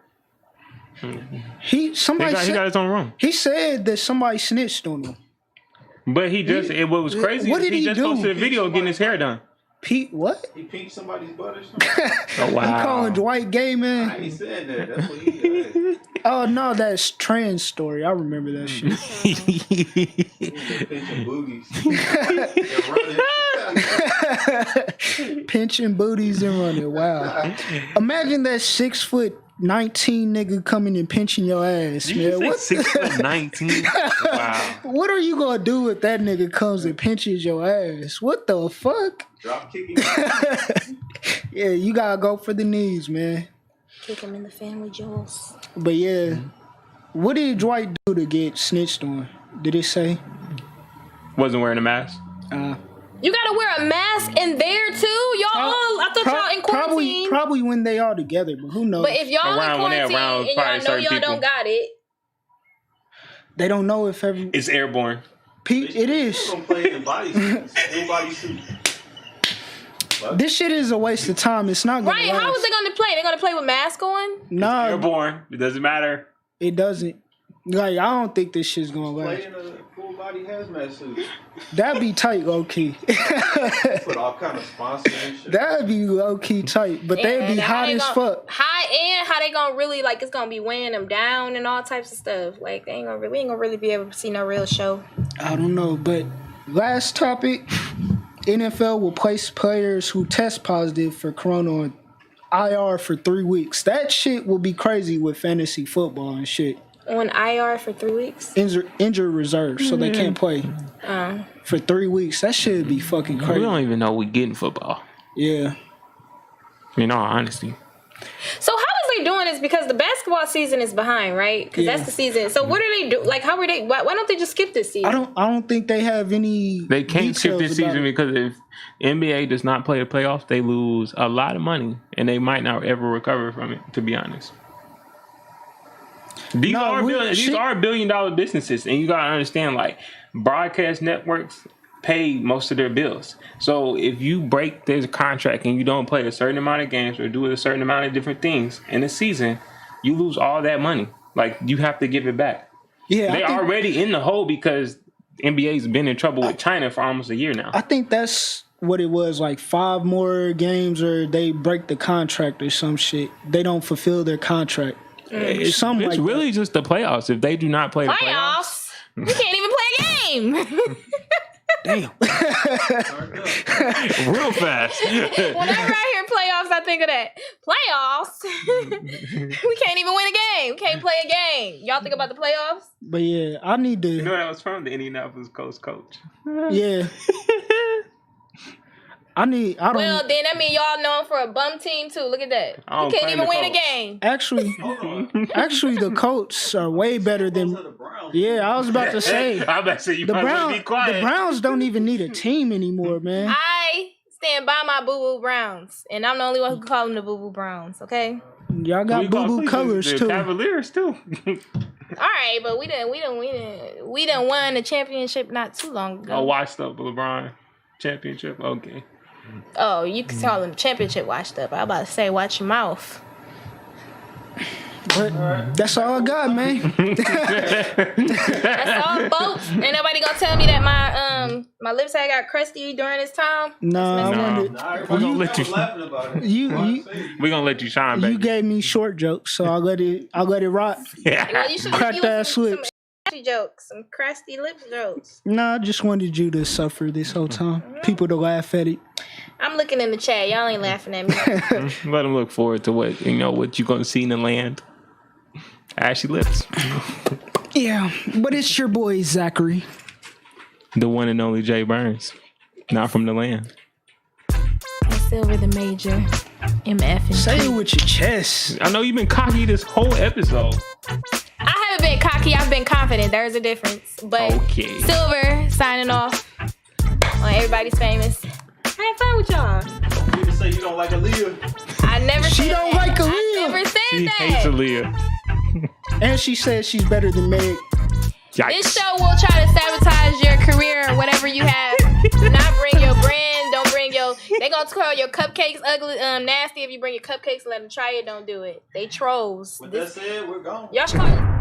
He got his own room. He said that somebody snitched on him. But what was crazy is he just posted a video getting his hair done. Pete, what? He peeked somebody's butt or something? Oh, wow. He calling Dwight gay, man. I ain't said that. That's what he said. Oh, no, that's trans story. I remember that shit. Pinching booties. Pinching booties and running. Wow. Imagine that 6'19" nigga coming and pinching your ass, man. What? 6'19"? Wow. What are you gonna do if that nigga comes and pinches your ass? What the fuck? Drop kicking. Yeah, you gotta go for the knees, man. Kick him in the family jewels. But yeah, what did Dwight do to get snitched on? Did it say? Wasn't wearing a mask. You gotta wear a mask in there too, y'all. I thought y'all in quarantine. Probably when they all together, but who knows? But if y'all in quarantine and y'all know y'all don't got it, They don't know if every It's airborne. it is. Still gonna play in bodysuits. Full bodysuit. This shit is a waste of time. It's not gonna Right? last. How is they gonna play? They gonna play with mask on? Nah, Airborne. It doesn't matter. it doesn't. Like, I don't think this shit's gonna last. Play in a full body hazmat suit. That'd be tight, low key. Put all kind of sponsors and shit. That'd be low key tight, but they'd be And how hot they as gonna- fuck. High and how they gonna really like? It's gonna be weighing them down and all types of stuff. Like we ain't gonna really be able to see no real show. I don't know, but last topic: NFL will place players who test positive for corona on IR for 3 weeks. That shit will be crazy with fantasy football and shit. On IR for 3 weeks. Injured reserve, so they can't play for 3 weeks. That should be fucking We crazy. don't even know we getting football. Yeah. In all honesty. So how is they doing this? Because the basketball season is behind, right? Because Yeah. that's the season. So what are they do? Like, how are they? Why don't they just skip this season? I don't think they have any. They can't skip details this about season it. because if NBA does not play the playoffs, they lose a lot of money and they might not ever recover from it, to be honest. These are $1 billion businesses, and you gotta understand, like, broadcast networks pay most of their bills. So if you break this contract and you don't play a certain amount of games or do a certain amount of different things in a season, you lose all that money. Like, you have to give it back. Yeah, They're already in the hole because NBA's been in trouble with China for almost a year now. I think that's what it was, like 5 more games or they break the contract or some shit. They don't fulfill their contract. It's Something like really just the playoffs. If they do not play the playoffs, Playoffs? We can't even play a game. Damn. real fast. Whenever I hear playoffs, I think of that. Playoffs? We can't even win a game. We can't play a game. Y'all think about the playoffs? But yeah, I need You know to. that was from the Indianapolis Coast coach. Yeah. I don't. Well, then that means y'all known for a bum team too. Look at that. I don't You can't claim even the win a Colts. game. Actually, the Colts are way better than. To the Browns. Yeah, I was about to say. I bet say you The might as well be quiet. Browns don't even need a team anymore, man. I stand by my Boo Boo Browns, and I'm the only one who call them the Boo Boo Browns. Okay. Y'all got boo boo colors the too. Cavaliers too. All right, but we done won the championship not too long ago. I watched up LeBron championship. Okay. Oh, you can call them championship washed up. I about to say, watch your mouth. But that's all I got, man. That's all, folks. Ain't nobody gonna tell me that my lips had got crusty during this time. Nah, I wanted. Nah, everybody gonna let was you- laughing about it. You We're gonna let you shine, baby. you gave me short jokes, so I let it rock. Well, you should Cracked give us ass some lips. crusty jokes, some crusty lips jokes. Nah, I just wanted you to suffer this whole time. People to laugh at it. I'm looking in the chat. Y'all ain't laughing at me. Let them look forward to what you're gonna see in the land. Ashy lips. Yeah, but it's your boy Zachary. The one and only Jay Burnz. Not from the land. And Silver the Major. MF and Say it with your chest. I know you've been cocky this whole episode. I haven't been cocky. I've been confident. There's a difference. But Okay. Silver signing off on Everybody's Famous. I had fun with y'all. You can say you don't like Aaliyah. I never She said don't that. like Aaliyah. I never said She that. hates Aaliyah. And she says she's better than Meg. Yikes. This show will try to sabotage your career or whatever you have. Do not bring your brand. Don't bring your. They gonna call your cupcakes ugly, nasty if you bring your cupcakes and let them try it. Don't do it. They trolls. With that said, we're gone. Y'all should call.